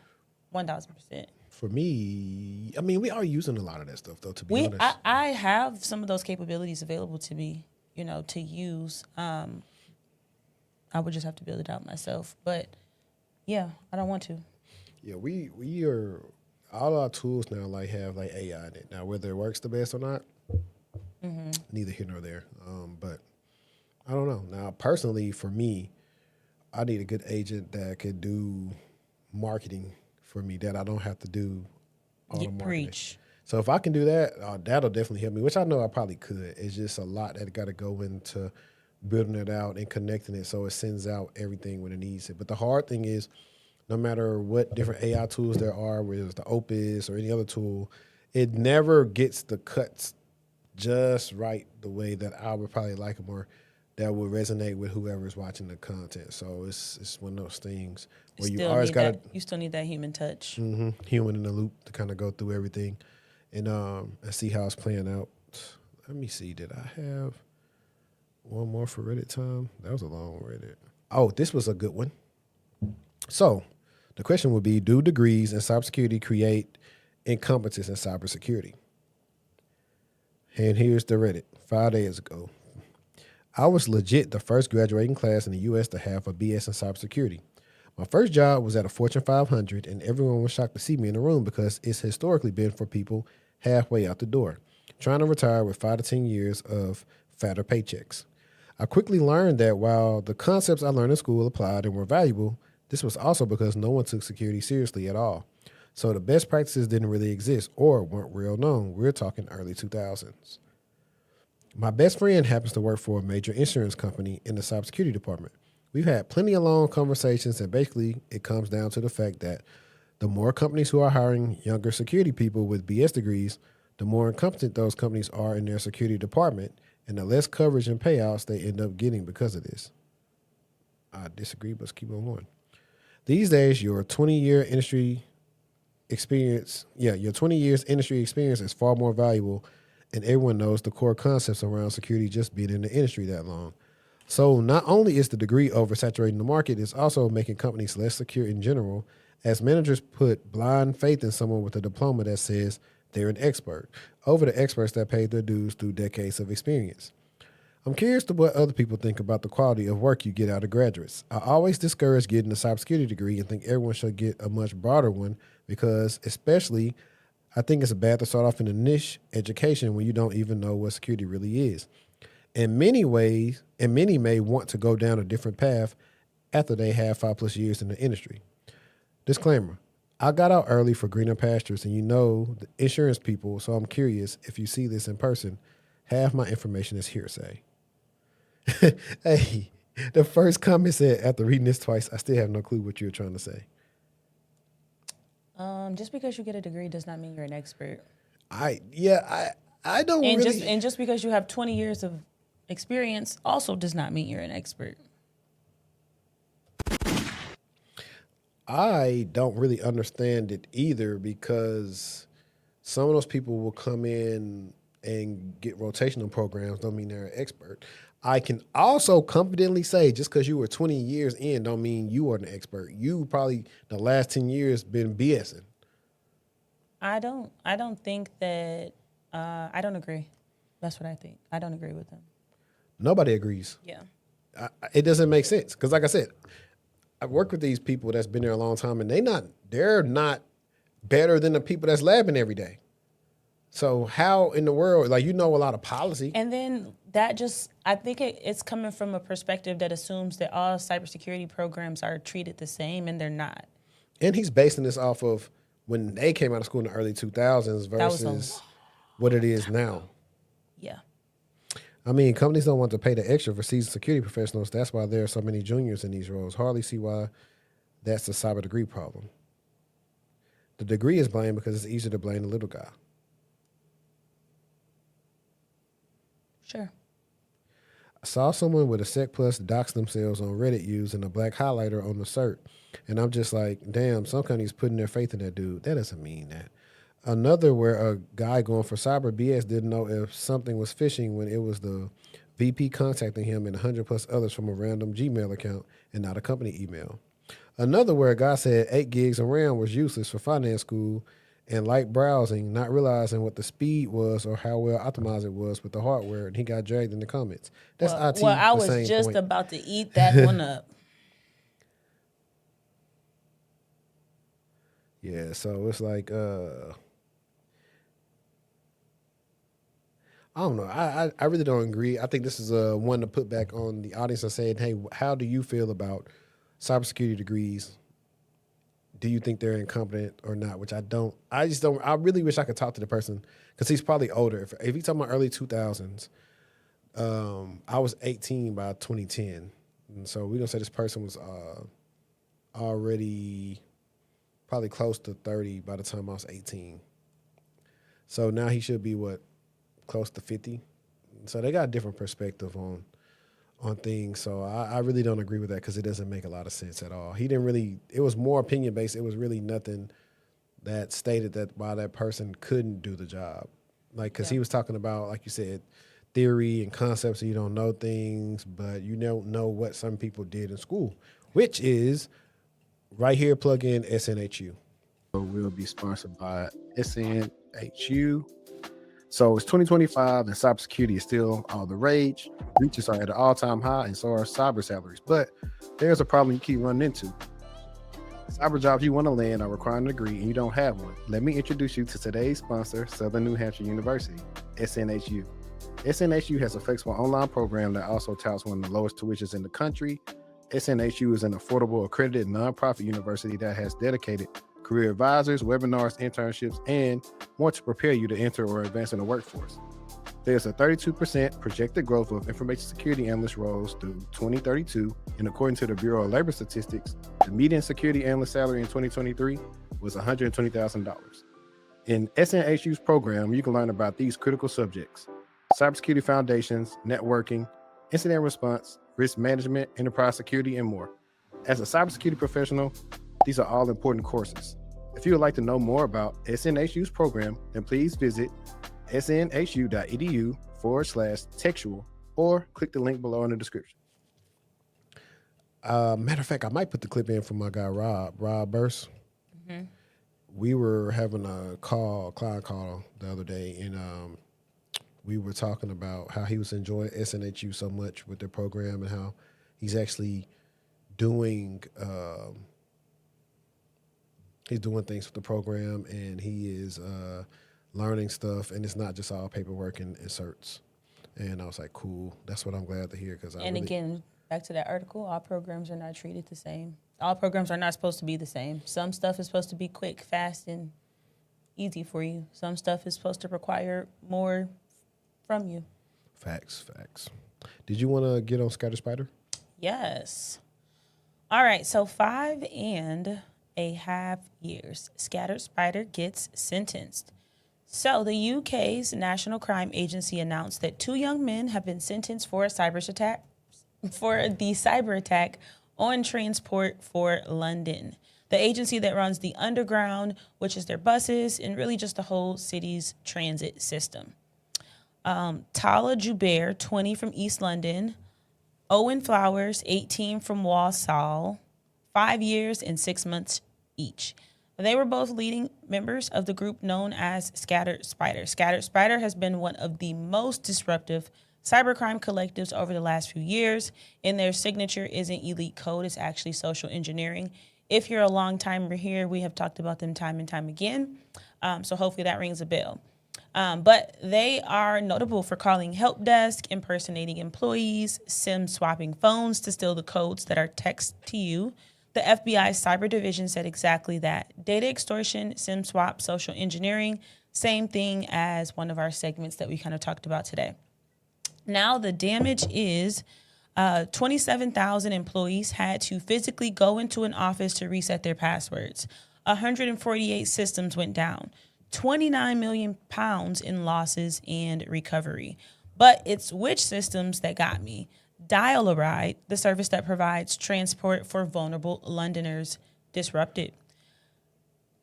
Speaker 1: 1,000%.
Speaker 2: For me, I mean, we are using a lot of that stuff though, to be honest.
Speaker 1: I have some of those capabilities available to me, to use. I would just have to build it out myself. But yeah, I don't want to.
Speaker 2: Yeah, we are, all our tools now have AI in it. Now, whether it works the best or not, neither here nor there. But I don't know. Now, personally, for me, I need a good agent that could do marketing for me that I don't have to do all the marketing.
Speaker 1: Preach.
Speaker 2: So if I can do that, that'll definitely help me, which I know I probably could. It's just a lot that got to go into building it out and connecting it so it sends out everything when it needs it. But the hard thing is No matter what different AI tools there are, whether it's the Opus or any other tool, it never gets the cuts just right the way that I would probably like them, or that would resonate with whoever's watching the content. So it's one of those things where you always got
Speaker 1: you still need that human touch.
Speaker 2: human in the loop to kind of go through everything and see how it's playing out. Let me see. Did I have one more for Reddit time? That was a long Reddit. Oh, this was a good one. So the question would be, do degrees in cybersecurity create incompetence in cybersecurity? And here's the Reddit. 5 days ago, I was legit the first graduating class in the U.S. to have a BS in cybersecurity. My first job was at a Fortune 500, and everyone was shocked to see me in the room because it's historically been for people halfway out the door, trying to retire with 5 to 10 years of fatter paychecks. I quickly learned that while the concepts I learned in school applied and were valuable, this was also because no one took security seriously at all. So the best practices didn't really exist or weren't real known. We're talking early 2000s. My best friend happens to work for a major insurance company in the cybersecurity department. We've had plenty of long conversations, and basically it comes down to the fact that the more companies who are hiring younger security people with BS degrees, the more incompetent those companies are in their security department, and the less coverage and payouts they end up getting because of this. I disagree, but let's keep on going. These days, your 20-year industry experience is far more valuable, and everyone knows the core concepts around security just being in the industry that long. So not only is the degree oversaturating the market, it's also making companies less secure in general, as managers put blind faith in someone with a diploma that says they're an expert over the experts that paid their dues through decades of experience. I'm curious to what other people think about the quality of work you get out of graduates. I always discourage getting a cybersecurity degree and think everyone should get a much broader one because especially I think it's bad to start off in a niche education when you don't even know what security really is. In many ways, and many may want to go down a different path after they have 5+ years in the industry. Disclaimer, I got out early for greener pastures and you know the insurance people, so I'm curious if you see this in person. Half my information is hearsay. Hey, the first comment said, after reading this twice, I still have no clue what you're trying to say.
Speaker 1: Just because you get a degree does not mean you're an expert.
Speaker 2: I don't
Speaker 1: And
Speaker 2: really.
Speaker 1: just because you have 20 years of experience also does not mean you're an expert.
Speaker 2: I don't really understand it either because some of those people will come in and get rotational programs, don't mean they're an expert. I can also confidently say just because you were 20 years in don't mean you are an expert. You probably the last 10 years been BSing.
Speaker 1: I don't think that, I don't agree. That's what I think. I don't agree with them.
Speaker 2: Nobody agrees.
Speaker 1: Yeah.
Speaker 2: It doesn't make sense because like I said, I've worked with these people that's been there a long time and they're not better than the people that's labbing every day. So how in the world, like, you know, a lot of policy.
Speaker 1: And then that I think it's coming from a perspective that assumes that all cybersecurity programs are treated the same, and they're not.
Speaker 2: And he's basing this off of when they came out of school in the early 2000s versus what it is now.
Speaker 1: Yeah.
Speaker 2: I mean, companies don't want to pay the extra for seasoned security professionals. That's why there are so many juniors in these roles. Hardly see why that's the cyber degree problem. The degree is blamed because it's easier to blame the little guy.
Speaker 1: Sure.
Speaker 2: I saw someone with a Sec Plus dox themselves on Reddit using a black highlighter on the cert. And I'm just like, damn, some companies putting their faith in that dude. That doesn't mean that. Another where a guy going for cyber BS didn't know if something was phishing when it was the VP contacting him and 100+ others from a random Gmail account and not a company email. Another where a guy said 8 gigs of RAM was useless for finance school and light browsing, not realizing what the speed was or how well optimized it was with the hardware, and he got dragged in the comments. That's IT.
Speaker 1: Well, I
Speaker 2: the
Speaker 1: was
Speaker 2: same
Speaker 1: just
Speaker 2: point.
Speaker 1: about to eat that one up.
Speaker 2: Yeah, so it's like, I don't know. I really don't agree. I think this is one to put back on the audience and saying, hey, how do you feel about cybersecurity degrees? Do you think they're incompetent or not? Which I don't. I just don't. I really wish I could talk to the person because he's probably older. If he's talking about early 2000s, I was 18 by 2010. And so we're going to say this person was already probably close to 30 by the time I was 18. So now he should be close to 50. So they got a different perspective on things. So I really don't agree with that because it doesn't make a lot of sense at all. He didn't really, it was more opinion based. It was really nothing that stated that why that person couldn't do the job. Like, because he was talking about, like you said, theory and concepts, so you don't know things, but you don't know what some people did in school, which is right here, plug in SNHU. So we'll be sponsored by SNHU. So it's 2025 and cybersecurity is still all the rage. Breaches are at an all-time high and so are cyber salaries. But there's a problem you keep running into. Cyber jobs you want to land are requiring a degree and you don't have one. Let me introduce you to today's sponsor, Southern New Hampshire University, SNHU. SNHU has a flexible online program that also touts one of the lowest tuitions in the country. SNHU is an affordable, accredited nonprofit university that has dedicated career advisors, webinars, internships, and more to prepare you to enter or advance in the workforce. There's a 32% projected growth of information security analyst roles through 2032, and according to the Bureau of Labor Statistics, the median security analyst salary in 2023 was $120,000. In SNHU's program, you can learn about these critical subjects: cybersecurity foundations, networking, incident response, risk management, enterprise security, and more. As a cybersecurity professional, these are all important courses. If you would like to know more about SNHU's program, then please visit snhu.edu/textual or click the link below in the description. Matter of fact, I might put the clip in from my guy, Rob Burst. Mm-hmm. We were having a client call the other day, and we were talking about how he was enjoying SNHU so much with their program and how he's actually doing things with the program, and he is learning stuff, and it's not just all paperwork and certs. And I was like, cool. That's what I'm glad to hear.
Speaker 1: Again, back to that article, all programs are not treated the same. All programs are not supposed to be the same. Some stuff is supposed to be quick, fast, and easy for you. Some stuff is supposed to require more from you.
Speaker 2: Facts. Did you want to get on Scatterspider?
Speaker 1: Yes. All right, so 5.5 years. Scatterspider gets sentenced. So the UK's National Crime Agency announced that 2 young men have been sentenced for the cyber attack on Transport for London, the agency that runs the Underground, which is their buses, and really just the whole city's transit system. Tala Jubair, 20, from East London. Owen Flowers, 18, from Walsall, 5 years and 6 months each. They were both leading members of the group known as Scatterspider. Scatterspider has been one of the most disruptive cybercrime collectives over the last few years, and their signature isn't elite code, it's actually social engineering. If you're a long timer here, we have talked about them time and time again, so hopefully that rings a bell. But they are notable for calling help desk, impersonating employees, SIM swapping phones to steal the codes that are text to you. The FBI's cyber division said exactly that. Data extortion, SIM swap, social engineering, same thing as one of our segments that we kind of talked about today. Now the damage is 27,000 employees had to physically go into an office to reset their passwords. 148 systems went down. 29 million pounds in losses and recovery. But it's which systems that got me. Dial-A-Ride, the service that provides transport for vulnerable Londoners, disrupted.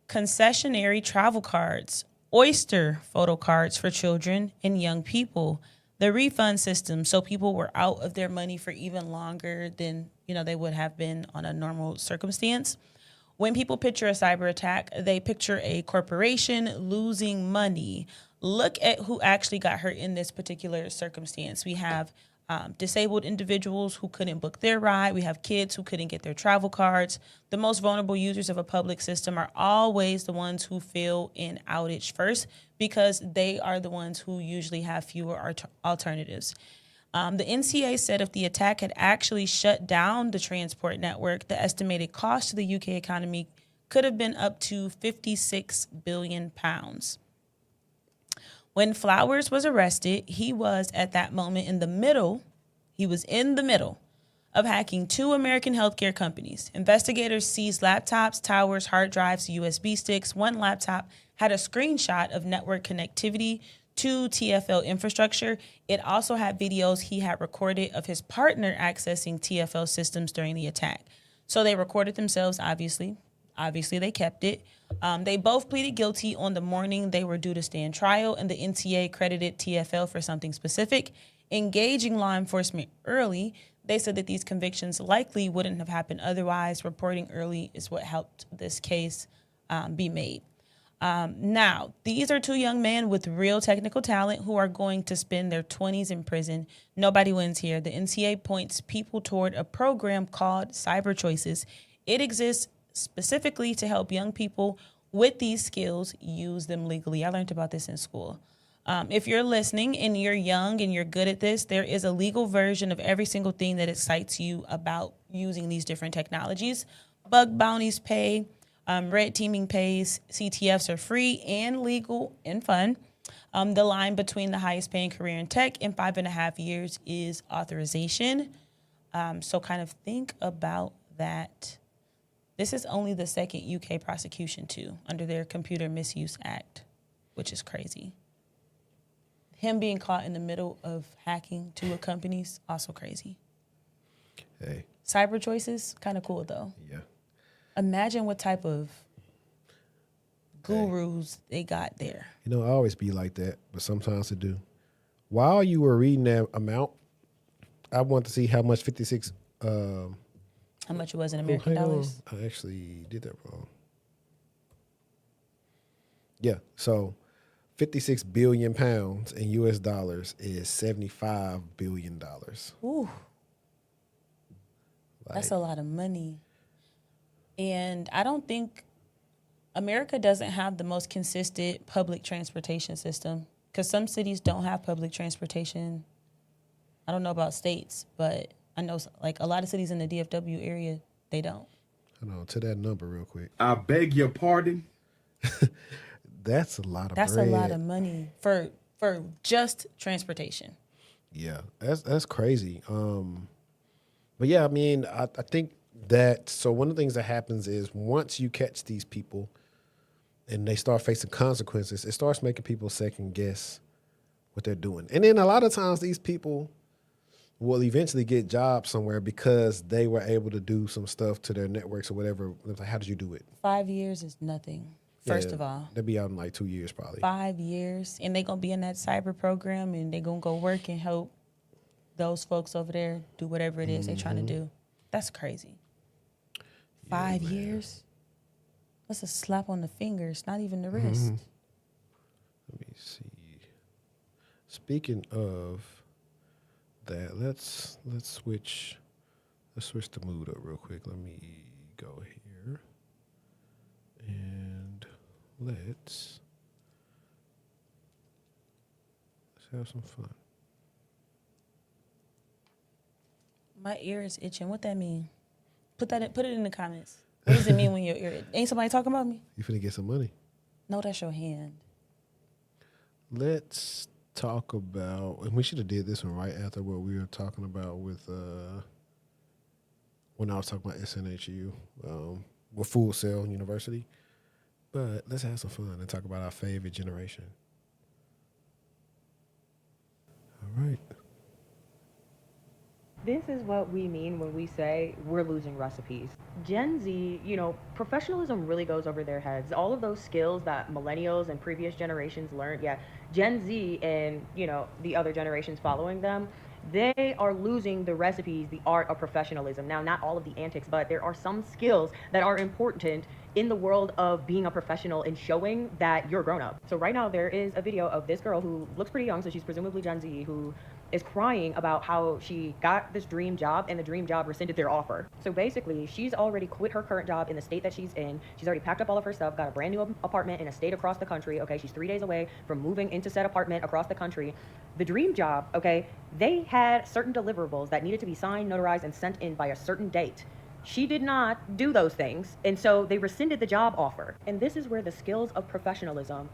Speaker 1: Concessionary travel cards, Oyster photo cards for children and young people. The refund system, so people were out of their money for even longer than they would have been on a normal circumstance. When people picture a cyber attack, they picture a corporation losing money. Look at who actually got hurt in this particular circumstance. We have disabled individuals who couldn't book their ride. We have kids who couldn't get their travel cards. The most vulnerable users of a public system are always the ones who feel an outage first because they are the ones who usually have fewer alternatives. The NCA said if the attack had actually shut down the transport network, the estimated cost to the UK economy could have been up to £56 billion. When Flowers was arrested, he was at that moment in the middle of hacking 2 American healthcare companies. Investigators seized laptops, towers, hard drives, USB sticks. One laptop had a screenshot of network connectivity to TFL infrastructure. It also had videos he had recorded of his partner accessing TFL systems during the attack. So they recorded themselves, obviously. Obviously, they kept it. They both pleaded guilty on the morning they were due to stand trial, and the NTA credited TFL for something specific, engaging law enforcement early. They said that these convictions likely wouldn't have happened otherwise. Reporting early is what helped this case be made. Now, these are 2 young men with real technical talent who are going to spend their 20s in prison. Nobody wins here. The NCA points people toward a program called Cyber Choices. It exists specifically to help young people with these skills use them legally. I learned about this in school. If you're listening and you're young and you're good at this, there is a legal version of every single thing that excites you about using these different technologies. Bug bounties pay, red teaming pays, CTFs are free and legal and fun. The line between the highest paying career in tech and 5.5 years is authorization. So kind of think about that. This is only the second UK prosecution too, under their Computer Misuse Act, which is crazy. Him being caught in the middle of hacking 2 companies, also crazy.
Speaker 2: Hey.
Speaker 1: Cyber Choices, kind of cool though.
Speaker 2: Yeah.
Speaker 1: Imagine what type of gurus they got there.
Speaker 2: You know, I always be like that, but sometimes I do. While you were reading that amount, I want to see how much 56...
Speaker 1: how much it was in American dollars?
Speaker 2: I actually did that wrong. Yeah, so 56 billion pounds in US dollars is $75 billion.
Speaker 1: Ooh. That's a lot of money. And I don't think America doesn't have the most consistent public transportation system because some cities don't have public transportation. I don't know about states, but I know like a lot of cities in the DFW area, they don't.
Speaker 2: Hold on to that number real quick.
Speaker 5: I beg your pardon.
Speaker 2: That's a lot of
Speaker 1: That's
Speaker 2: bread.
Speaker 1: a lot of money for just transportation.
Speaker 2: Yeah, that's crazy. But yeah, I mean, I think that, so one of the things that happens is once you catch these people and they start facing consequences, it starts making people second guess what they're doing. And then a lot of times these people will eventually get jobs somewhere because they were able to do some stuff to their networks or whatever. It's like, how did you do it?
Speaker 1: 5 years is nothing, first of all.
Speaker 2: They'll be out in like 2 years probably.
Speaker 1: 5 years, and they're going to be in that cyber program, and they're going to go work and help those folks over there do whatever it is they're trying to do. That's crazy. 5 years? That's a slap on the fingers, not even the wrist.
Speaker 2: Let me see. Speaking of that, let's switch the mood up real quick. Let me go here and let's have some fun.
Speaker 1: My ear is itching. What that mean? Put it in the comments. What does it mean when your ear? Ain't somebody talking about me?
Speaker 2: You finna get some money.
Speaker 1: No, that's your hand.
Speaker 2: Let's talk about, and we should have did this one right after what we were talking about with when I was talking about SNHU with Full Sail University. But let's have some fun and talk about our favorite generation. All right.
Speaker 6: This is what we mean when we say we're losing recipes. Gen Z, professionalism really goes over their heads. All of those skills that millennials and previous generations learned, Gen Z and, the other generations following them, they are losing the recipes, the art of professionalism. Now, not all of the antics, but there are some skills that are important in the world of being a professional and showing that you're grown up. So right now there is a video of this girl who looks pretty young, so she's presumably Gen Z, who is crying about how she got this dream job and the dream job rescinded their offer. So basically, she's already quit her current job in the state that she's in. She's already packed up all of her stuff, got a brand new apartment in a state across the country. Okay, she's 3 days away from moving into said apartment across the country. The dream job, okay, they had certain deliverables that needed to be signed, notarized, and sent in by a certain date. She did not do those things, and so they rescinded the job offer. And this is where the skills of professionalism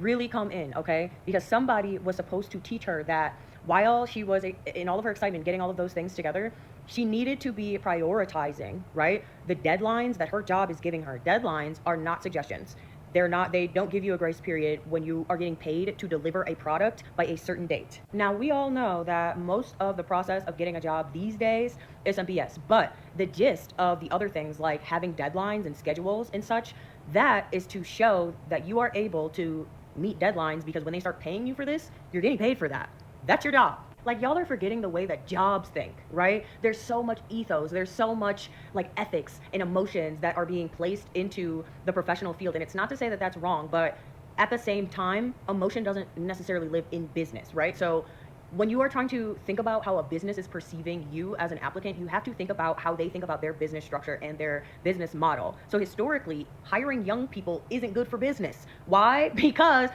Speaker 6: really come in, okay? Because somebody was supposed to teach her that while she was in all of her excitement getting all of those things together, She needed to be prioritizing, right? The deadlines that her job is giving her. Deadlines are not suggestions. They don't give you a grace period when you are getting paid to deliver a product by a certain date. Now, we all know that most of the process of getting a job these days is some BS, but the gist of the other things like having deadlines and schedules and such, that is to show that you are able to meet deadlines, because when they start paying you for this, you're getting paid for that. That's your job. Like, y'all are forgetting the way that jobs think, right? There's so much ethos, there's so much like ethics and emotions that are being placed into the professional field. And it's not to say that that's wrong, but at the same time, emotion doesn't necessarily live in business, right? So when you are trying to think about how a business is perceiving you as an applicant, you have to think about how they think about their business structure and their business model. So historically, hiring young people isn't good for business. Why? Because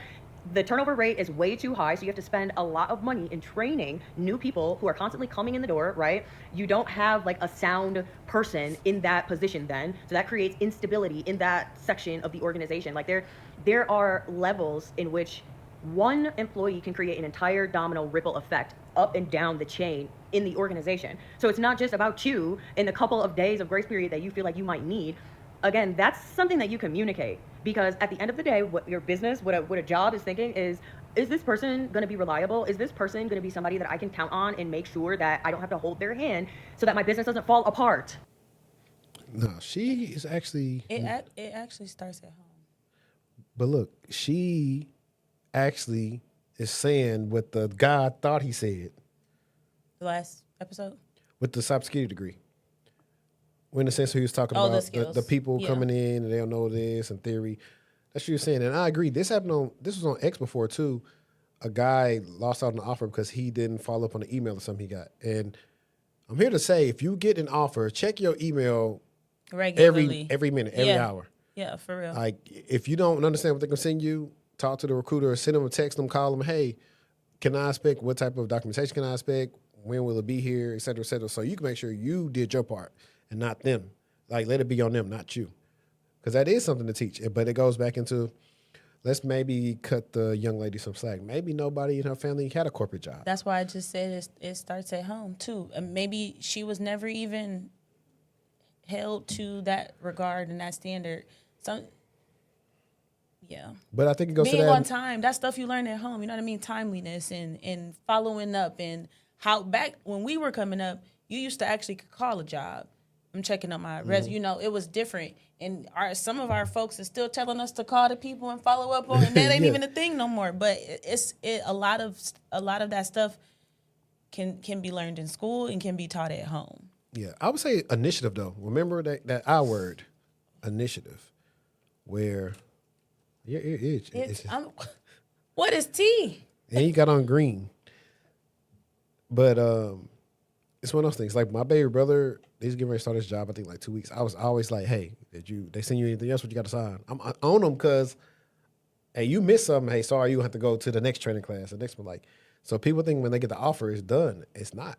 Speaker 6: the turnover rate is way too high, so you have to spend a lot of money in training new people who are constantly coming in the door, right? You don't have like a sound person in that position then, so that creates instability in that section of the organization. Like there are levels in which one employee can create an entire domino ripple effect up and down the chain in the organization. So it's not just about you in the couple of days of grace period that you feel like you might need. Again, that's something that you communicate, because at the end of the day, what your business, what a job is thinking is this person going to be reliable? Is this person going to be somebody that I can count on and make sure that I don't have to hold their hand so that my business doesn't fall apart?
Speaker 2: No, she is actually.
Speaker 1: It actually starts at home.
Speaker 2: But look, she actually is saying what the guy thought he said.
Speaker 1: The last episode?
Speaker 2: With the cybersecurity degree. In the sense he was talking
Speaker 1: the
Speaker 2: about
Speaker 1: skills.
Speaker 2: the people coming in and they don't know this and theory. That's what you're saying. And I agree. This was on X before too. A guy lost out on the offer because he didn't follow up on the email or something he got. And I'm here to say, if you get an offer, check your email
Speaker 1: regularly.
Speaker 2: every minute, every hour.
Speaker 1: Yeah, for real.
Speaker 2: Like, if you don't understand what they're going to send you, talk to the recruiter, send them a text, them, call them, hey, can I expect, what type of documentation can I expect? When will it be here, et cetera, so you can make sure you did your part and not them. Like, let it be on them, not you. Because that is something to teach. But it goes back into, let's maybe cut the young lady some slack. Maybe nobody in her family had a corporate job.
Speaker 1: That's why I just said it starts at home, too. And maybe she was never even held to that regard and that standard. Yeah.
Speaker 2: But I think it goes
Speaker 1: being
Speaker 2: to that.
Speaker 1: on time, that stuff you learn at home, you know what I mean? Timeliness and following up, and how back when we were coming up, you used to actually call a job. I'm checking up my resume. You know, it was different. And some of our folks are still telling us to call the people and follow up on, and that ain't even a thing no more. But a lot of that stuff can be learned in school and can be taught at home.
Speaker 2: Yeah, I would say initiative though. Remember that I word, initiative, where your ear itch.
Speaker 1: What is tea?
Speaker 2: And you got on green. But it's one of those things. Like my baby brother, he's getting ready to start his job, I think like 2 weeks. I was always like, hey, they send you anything else? What you got to sign? I'm on them because, hey, you missed something. Hey, sorry, you have to go to the next training class. The next one, like, so people think when they get the offer, it's done. It's not.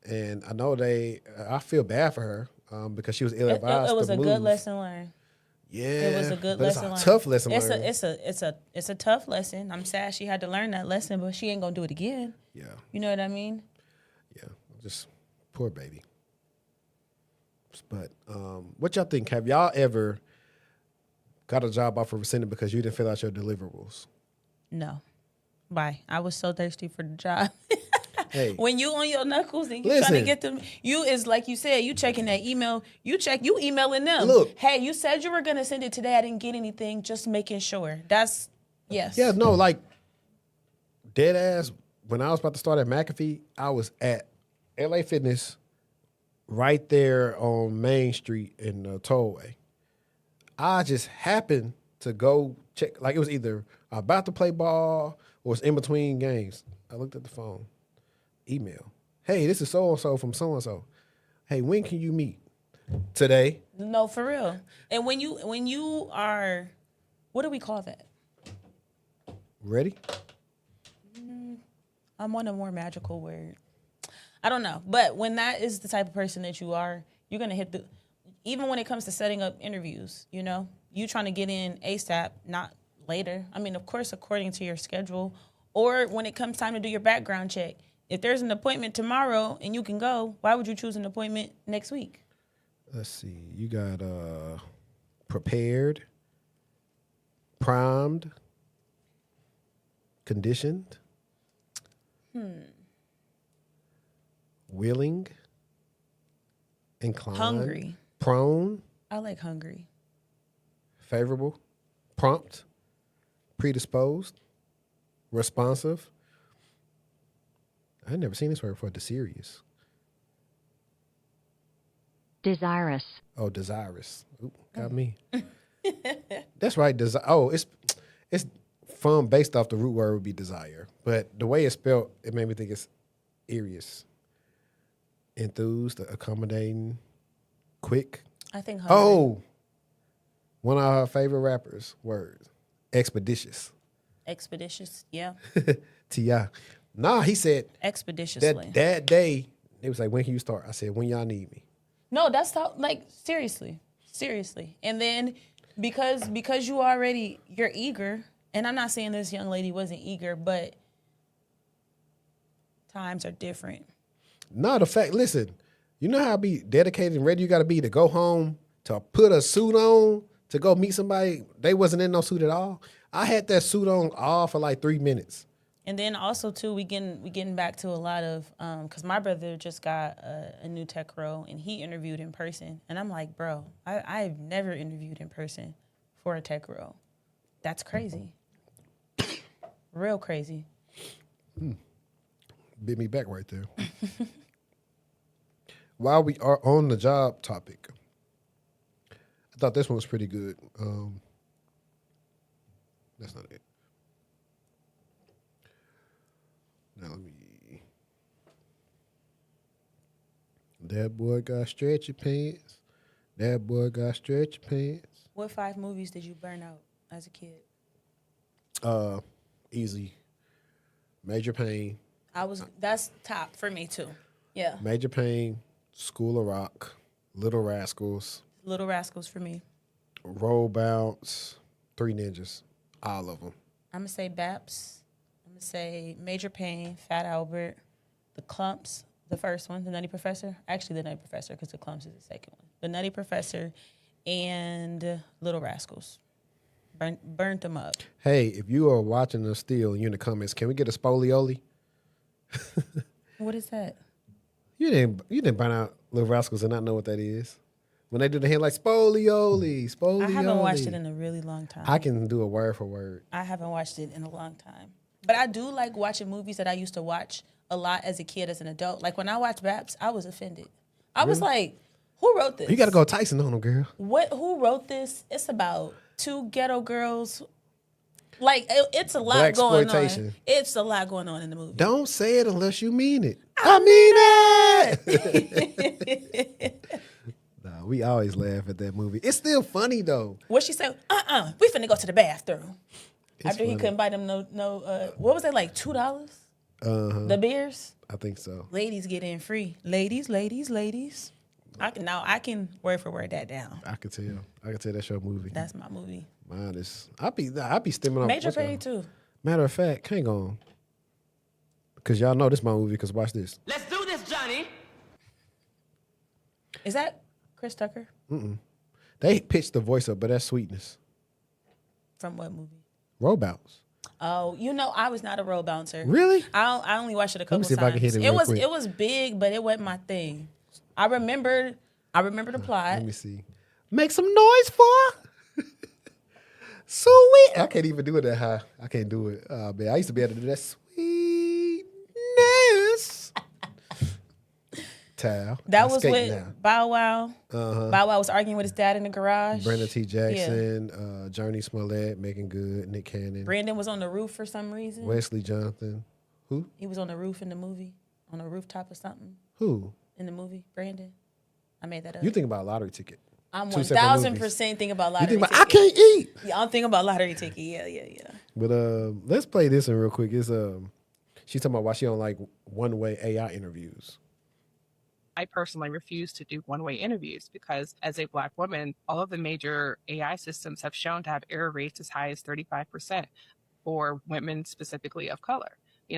Speaker 2: And I know I feel bad for her because she was ill advised.
Speaker 1: It was
Speaker 2: to
Speaker 1: a
Speaker 2: move.
Speaker 1: good lesson learned.
Speaker 2: Yeah,
Speaker 1: it was a good lesson learned.
Speaker 2: It's a tough lesson learned.
Speaker 1: It's a tough lesson. I'm sad she had to learn that lesson, but she ain't gonna do it again.
Speaker 2: Yeah,
Speaker 1: you know what I mean.
Speaker 2: Yeah, just poor baby. But what y'all think? Have y'all ever got a job offer rescinded because you didn't fill out your deliverables?
Speaker 1: No. Why? I was so thirsty for the job.
Speaker 2: Hey,
Speaker 1: when you on your knuckles and you trying to get them, you is like you said, you checking that email, you emailing them.
Speaker 2: Look,
Speaker 1: hey, you said you were gonna send it today. I didn't get anything. Just making sure. That's yes.
Speaker 2: Yeah, no, like dead ass. When I was about to start at McAfee, I was at LA Fitness, right there on Main Street in the tollway. I just happened to go check. Like it was either about to play ball or it's in between games. I looked at the phone. Email. Hey, this is so-and-so from so-and-so. Hey, when can you meet? Today.
Speaker 1: No, for real. And when you are, what do we call that?
Speaker 2: Ready?
Speaker 1: I'm on a more magical word. I don't know. But when that is the type of person that you are, you're going to hit even when it comes to setting up interviews, you know, you trying to get in ASAP, not later. I mean, of course, according to your schedule, or when it comes time to do your background check. If there's an appointment tomorrow and you can go, why would you choose an appointment next week?
Speaker 2: Let's see. You got prepared, primed, conditioned, willing, inclined,
Speaker 1: Hungry.
Speaker 2: prone,
Speaker 1: I like hungry.
Speaker 2: favorable, prompt, predisposed, responsive. I've never seen this word before. Desirous.
Speaker 5: Desirous.
Speaker 2: Oh, desirous. Ooh, got me. That's right. It's from based off the root word would be desire, but the way it's spelled, it made me think it's earious, enthused, accommodating, quick.
Speaker 1: I think hungry.
Speaker 2: Oh, one of our favorite rappers' words, expeditious.
Speaker 1: Expeditious. Yeah.
Speaker 2: T.I. Nah, he said
Speaker 1: Expeditiously.
Speaker 2: that day, it was like, when can you start? I said, when y'all need me.
Speaker 1: No, that's how, like, seriously. And then because you're eager, and I'm not saying this young lady wasn't eager, but times are different.
Speaker 2: No, the fact, listen, you know how be dedicated and ready you got to be to go home, to put a suit on, to go meet somebody. They wasn't in no suit at all. I had that suit on all for like 3 minutes.
Speaker 1: And then also too, we getting back to a lot of because my brother just got a new tech role and he interviewed in person, and I'm like, bro, I've never interviewed in person for a tech role. That's crazy, real crazy.
Speaker 2: Bit me back right there. While we are on the job topic, I thought this one was pretty good. That's not it. Now let me. That boy got stretchy pants. That boy got stretchy pants.
Speaker 1: What 5 movies did you burn out as a kid?
Speaker 2: Easy. Major Pain.
Speaker 1: That's top for me too. Yeah.
Speaker 2: Major Pain. School of Rock. Little Rascals.
Speaker 1: Little Rascals for me.
Speaker 2: Roll Bounce. 3 Ninjas. All of them.
Speaker 1: I'm gonna say Baps. I'm gonna say Major Pain, Fat Albert, The Clumps, the first one, The Nutty Professor. Actually, The Nutty Professor, because The Clumps is the second one. The Nutty Professor and Little Rascals. Burnt them up.
Speaker 2: Hey, if you are watching us still, you in the comments, can we get a spolioli?
Speaker 1: What is that?
Speaker 2: You didn't burn out Little Rascals and not know what that is. When they do the hand like spolioli.
Speaker 1: I haven't watched it in a really long time.
Speaker 2: I can do a word for word.
Speaker 1: I haven't watched it in a long time. But I do like watching movies that I used to watch a lot as a kid, as an adult. Like when I watched Baps, I was offended. I was like, who wrote this?
Speaker 2: You got to go Tyson on them, girl.
Speaker 1: Who wrote this? It's about 2 ghetto girls. Like, it's a lot
Speaker 2: Black
Speaker 1: going on.
Speaker 2: exploitation.
Speaker 1: It's a lot going on in the movie.
Speaker 2: Don't say it unless you mean it. I mean it. Nah, we always laugh at that movie. It's still funny though.
Speaker 1: What she said? We finna go to the bathroom.
Speaker 2: It's
Speaker 1: After
Speaker 2: funny.
Speaker 1: he couldn't buy them what was it, like $2? The beers?
Speaker 2: I think so.
Speaker 1: Ladies get in free. Ladies. I can word for word that down.
Speaker 2: I could tell. That's your movie.
Speaker 1: That's my movie.
Speaker 2: Mine is. I be stemming off.
Speaker 1: Major Pain too.
Speaker 2: Matter of fact, hang on. Because y'all know this is my movie, because watch this.
Speaker 4: Let's do this, Johnny.
Speaker 1: Is that Chris Tucker?
Speaker 2: They pitched the voice up, but that's Sweetness.
Speaker 1: From what movie?
Speaker 2: Roll Bounce.
Speaker 1: Oh, I was not a roll bouncer.
Speaker 2: Really?
Speaker 1: I only watched it a couple
Speaker 2: me see
Speaker 1: times.
Speaker 2: if I can hit it real quick.
Speaker 1: It was big, but it wasn't my thing. I remember the plot.
Speaker 2: Let me see. Make some noise for Sweet. I can't even do it that high. I can't do it. Man, I used to be able to do that. Sweetness. Tal.
Speaker 1: That
Speaker 2: I
Speaker 1: was
Speaker 2: skate
Speaker 1: with
Speaker 2: now.
Speaker 1: Bow Wow. Bow Wow was arguing with his dad in the garage.
Speaker 2: Brenda T. Jackson, Journey Smollett, Megan Good, Nick Cannon,
Speaker 1: Brandon was on the roof for some reason.
Speaker 2: Wesley Jonathan. Who?
Speaker 1: He was on the roof in the movie, on a rooftop or something
Speaker 2: Who?
Speaker 1: in the movie. Brandon. I made that up.
Speaker 2: You think about a lottery ticket.
Speaker 1: I'm
Speaker 2: Two separate
Speaker 1: 1000%
Speaker 2: movies.
Speaker 1: thinking about
Speaker 2: You
Speaker 1: lottery
Speaker 2: think about,
Speaker 1: ticket.
Speaker 2: I can't eat.
Speaker 1: Yeah, I'm thinking about lottery ticket. Yeah.
Speaker 2: But let's play this one real quick. It's she's talking about why she don't like one-way AI interviews.
Speaker 7: I personally refuse to do one-way interviews because as a Black woman, all of the major AI systems have shown to have error rates as high as 35% for women specifically of color.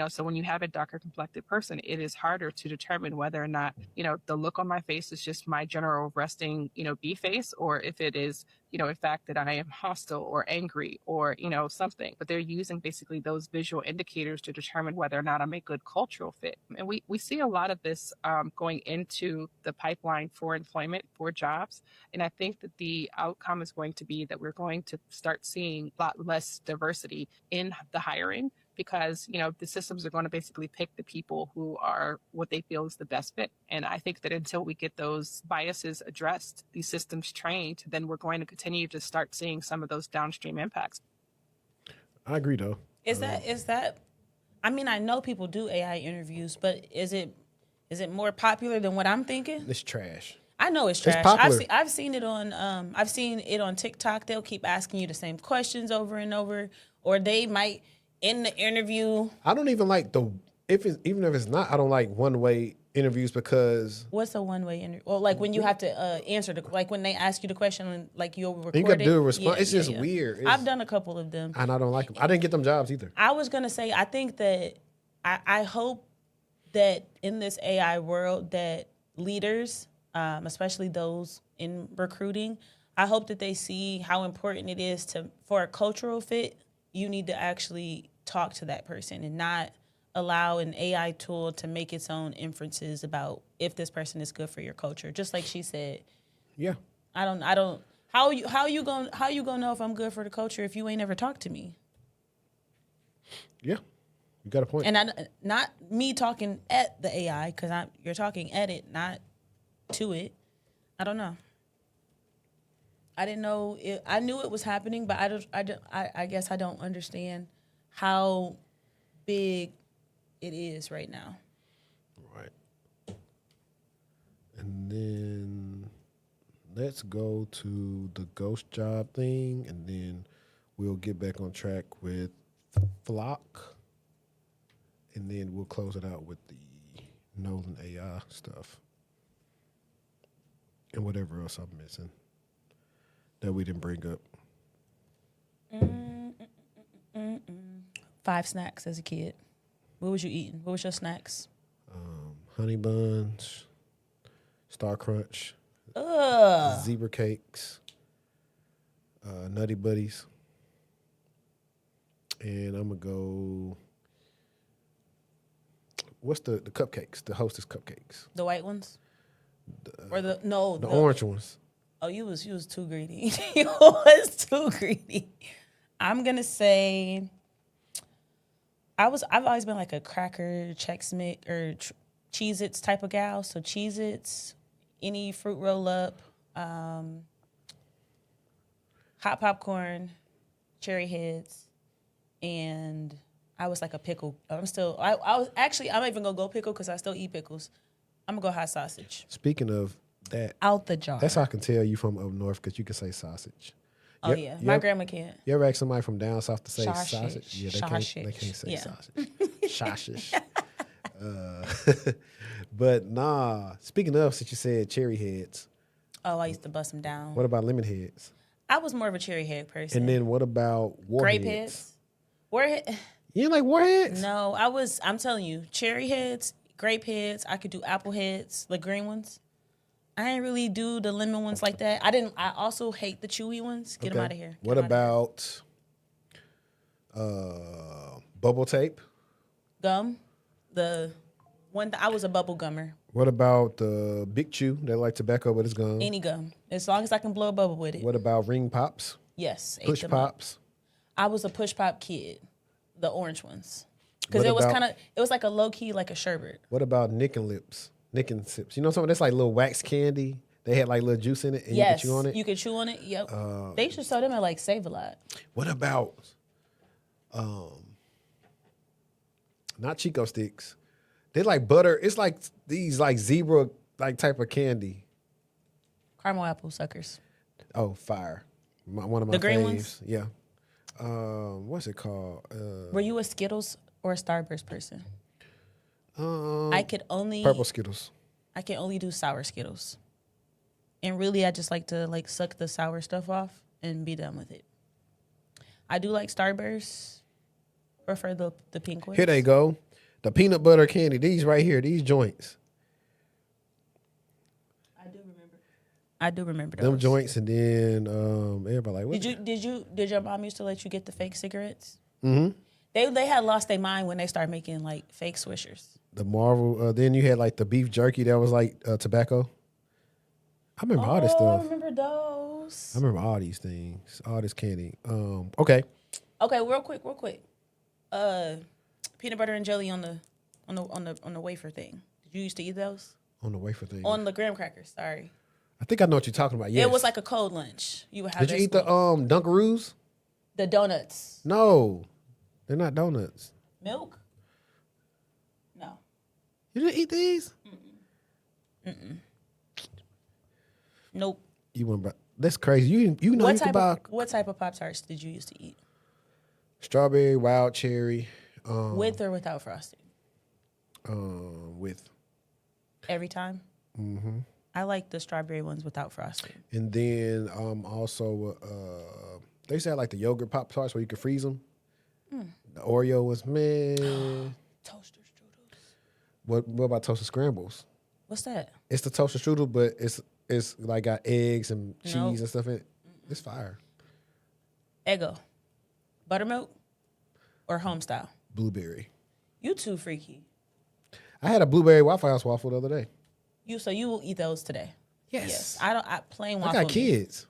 Speaker 7: So when you have a darker complected person, it is harder to determine whether or not, the look on my face is just my general resting, B face, or if it is, in fact that I am hostile or angry or, something. But they're using basically those visual indicators to determine whether or not I'm a good cultural fit. And we see a lot of this going into the pipeline for employment, for jobs. And I think that the outcome is going to be that we're going to start seeing a lot less diversity in the hiring, because the systems are going to basically pick the people who are what they feel is the best fit. And I think that until we get those biases addressed, these systems trained, then we're going to continue to start seeing some of those downstream impacts.
Speaker 2: I agree, though.
Speaker 1: Is that? I mean, I know people do AI interviews, but is it more popular than what I'm thinking?
Speaker 2: It's trash.
Speaker 1: I know it's trash.
Speaker 2: popular.
Speaker 1: I've seen it on TikTok. They'll keep asking you the same questions over and over, or they might in the interview.
Speaker 2: I don't even like even if it's not, I don't like one-way interviews because
Speaker 1: What's a one-way interview? Well, like when you have to answer like when they ask you the question and like you'll record
Speaker 2: you got to do a
Speaker 1: it.
Speaker 2: response.
Speaker 1: Yeah,
Speaker 2: it's just
Speaker 1: yeah.
Speaker 2: weird.
Speaker 1: I've done a couple of them.
Speaker 2: And I don't like them. I didn't get them jobs either.
Speaker 1: I was gonna say I think that I hope that in this AI world that leaders, especially those in recruiting, I hope that they see how important it is for a cultural fit. You need to actually talk to that person and not allow an AI tool to make its own inferences about if this person is good for your culture. Just like she said.
Speaker 2: Yeah.
Speaker 1: I don't. How you gonna know if I'm good for the culture if you ain't ever talked to me?
Speaker 2: Yeah. You got a point.
Speaker 1: And not me talking at the AI because you're talking at it, not to it. I don't know. I didn't know. I knew it was happening, but I guess I don't understand how big it is right now.
Speaker 2: Right. And then let's go to the ghost job thing, and then we'll get back on track with Flock, and then we'll close it out with the Nolan AI stuff and whatever else I'm missing that we didn't bring up.
Speaker 1: 5 snacks as a kid. What was you eating? What was your snacks?
Speaker 2: Honey buns, Star Crunch,
Speaker 1: Ugh.
Speaker 2: zebra cakes, Nutty Buddies, and I'm gonna go. What's the cupcakes? The Hostess cupcakes.
Speaker 1: The white ones? Or the
Speaker 2: orange ones.
Speaker 1: Oh, you was too greedy. You was too greedy. I'm gonna say I've always been like a cracker, Chex Mix, or Cheez-Its type of gal. So Cheez-Its, any fruit roll up, hot popcorn, cherry heads, and I was like a pickle. I was I'm not even gonna go pickle because I still eat pickles. I'm gonna go hot sausage.
Speaker 2: Speaking of that,
Speaker 1: Out the jar.
Speaker 2: that's how I can tell you from up north because you can say sausage.
Speaker 1: Oh yeah, my grandma can't.
Speaker 2: You ever ask somebody from down south to say
Speaker 1: Sausage.
Speaker 2: sausage? Yeah, they can't say
Speaker 1: Yeah.
Speaker 2: sausage. Sausage. But nah. Speaking of, since you said cherry heads,
Speaker 1: Oh, I used to bust them down.
Speaker 2: what about lemon heads?
Speaker 1: I was more of a cherry head person.
Speaker 2: And then what about warheads?
Speaker 1: grape heads. Warhead.
Speaker 2: You didn't like warheads?
Speaker 1: No, I'm telling you, cherry heads, grape heads. I could do apple heads, the green ones. I didn't really do the lemon ones like that. I also hate the chewy ones. Get them out of here.
Speaker 2: What about bubble tape?
Speaker 1: Gum? The one I was a bubble gummer.
Speaker 2: What about the Big Chew that like tobacco with his gum?
Speaker 1: Any gum. As long as I can blow a bubble with it.
Speaker 2: What about ring pops?
Speaker 1: Yes. ate
Speaker 2: Push
Speaker 1: them up.
Speaker 2: pops?
Speaker 1: I was a push pop kid. The orange ones. Because
Speaker 2: What about-
Speaker 1: it was like a low key, like a sherbet.
Speaker 2: What about Nick and Sips? You know something that's like little wax candy. They had like little juice in it and you
Speaker 1: Yes.
Speaker 2: can chew on it.
Speaker 1: You could chew on it. Yep. They should sell them at like Save a Lot.
Speaker 2: What about not Chico sticks? They like butter. It's like these like zebra like type of candy.
Speaker 1: Caramel apple suckers.
Speaker 2: Oh, fire. One of my
Speaker 1: The green
Speaker 2: faves.
Speaker 1: ones?
Speaker 2: Yeah. What's it called?
Speaker 1: Were you a Skittles or a Starburst person? I could only
Speaker 2: Purple Skittles.
Speaker 1: I can only do sour Skittles. And really I just like to like suck the sour stuff off and be done with it. I do like Starburst. Or for the pink ones?
Speaker 2: Here they go. The peanut butter candy. These right here. These joints.
Speaker 1: I do remember those.
Speaker 2: Them joints, and then everybody like, what?
Speaker 1: Did your mom used to let you get the fake cigarettes?
Speaker 2: Mm-hmm.
Speaker 1: They had lost their mind when they started making like fake swishers.
Speaker 2: The Marvel. Then you had like the beef jerky that was like tobacco. I remember all this
Speaker 1: I
Speaker 2: stuff.
Speaker 1: remember those.
Speaker 2: I remember all these things, all this candy. Okay.
Speaker 1: Okay, real quick. Peanut butter and jelly on the wafer thing. Did you used to eat those?
Speaker 2: On the wafer thing.
Speaker 1: On the graham crackers. Sorry.
Speaker 2: I think I know what you're talking about. Yes.
Speaker 1: It was like a cold lunch. You would have.
Speaker 2: Did you eat the Dunkaroos?
Speaker 1: The donuts?
Speaker 2: No, they're not donuts.
Speaker 1: Milk? No.
Speaker 2: You didn't eat these?
Speaker 1: Nope.
Speaker 2: You went by. That's crazy. You know you could buy
Speaker 1: What type of Pop-Tarts did you used to eat?
Speaker 2: strawberry, wild cherry.
Speaker 1: With or without frosting?
Speaker 2: With.
Speaker 1: Every time? Mm-hmm. I like the strawberry ones without frosting.
Speaker 2: And then also they used to have like the yogurt Pop Tarts where you could freeze them. The Oreo was man.
Speaker 1: Toaster strudels.
Speaker 2: What about toaster scrambles?
Speaker 1: What's that?
Speaker 2: It's the toaster strudel, but it's like got eggs and cheese
Speaker 1: Nope.
Speaker 2: and stuff in it. It's fire.
Speaker 1: Eggo. Buttermilk or home style?
Speaker 2: Blueberry.
Speaker 1: You too freaky.
Speaker 2: I had a blueberry Waffle House waffle the other day.
Speaker 1: So you will eat those today?
Speaker 2: Yes.
Speaker 1: I plain waffle.
Speaker 2: I got kids.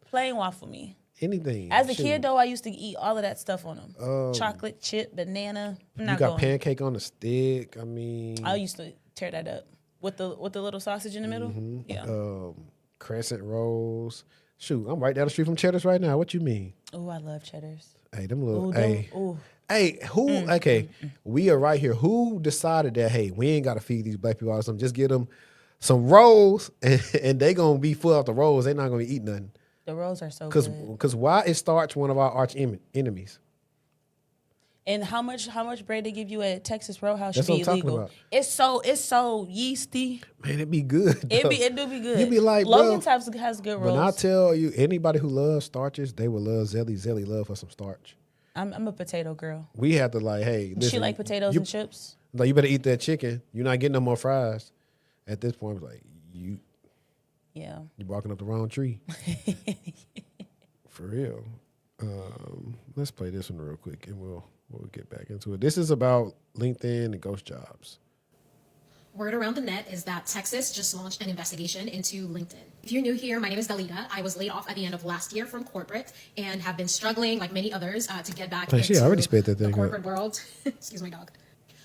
Speaker 1: Plain waffle me.
Speaker 2: Anything.
Speaker 1: As a
Speaker 2: Shoot.
Speaker 1: kid though, I used to eat all of that stuff on them. Chocolate chip, banana. I'm
Speaker 2: You
Speaker 1: not
Speaker 2: got
Speaker 1: going.
Speaker 2: pancake on the stick. I mean,
Speaker 1: I used to tear that up with the little sausage in the middle. Yeah.
Speaker 2: crescent rolls. Shoot, I'm right down the street from Cheddar's right now. What you mean?
Speaker 1: Oh, I love cheddars.
Speaker 2: Hey, them little.
Speaker 1: Ooh,
Speaker 2: hey,
Speaker 1: ooh.
Speaker 2: hey, who? Okay, we are right here. Who decided that? Hey, we ain't got to feed these black people all something. Just get them some rolls, and they gonna be full off the rolls. They not gonna be eating nothing.
Speaker 1: The rolls are so good.
Speaker 2: Because why is starch one of our arch enemies?
Speaker 1: And how much bread they give you at Texas Roadhouse should
Speaker 2: That's what
Speaker 1: be
Speaker 2: I'm talking
Speaker 1: illegal.
Speaker 2: about.
Speaker 1: It's so yeasty.
Speaker 2: Man, it be good.
Speaker 1: It do be good.
Speaker 2: You be like,
Speaker 1: Logan's
Speaker 2: bro,
Speaker 1: has good rolls.
Speaker 2: when I tell you, anybody who loves starches, they will love Zelly. Zelly love for some starch.
Speaker 1: I'm a potato girl.
Speaker 2: We have to like, hey, listen,
Speaker 1: She like potatoes and chips.
Speaker 2: Like, you better eat that chicken. You're not getting no more fries. At this point, it's like you barking up the wrong tree. For real. Let's play this one real quick, and we'll get back into it. This is about LinkedIn and ghost jobs.
Speaker 8: Word around the net is that Texas just launched an investigation into LinkedIn. If you're new here, my name is Dalita. I was laid off at the end of last year from corporate and have been struggling, like many others, to get back into
Speaker 2: I already sped that
Speaker 8: the
Speaker 2: thing
Speaker 8: corporate
Speaker 2: up.
Speaker 8: world. Excuse my dog.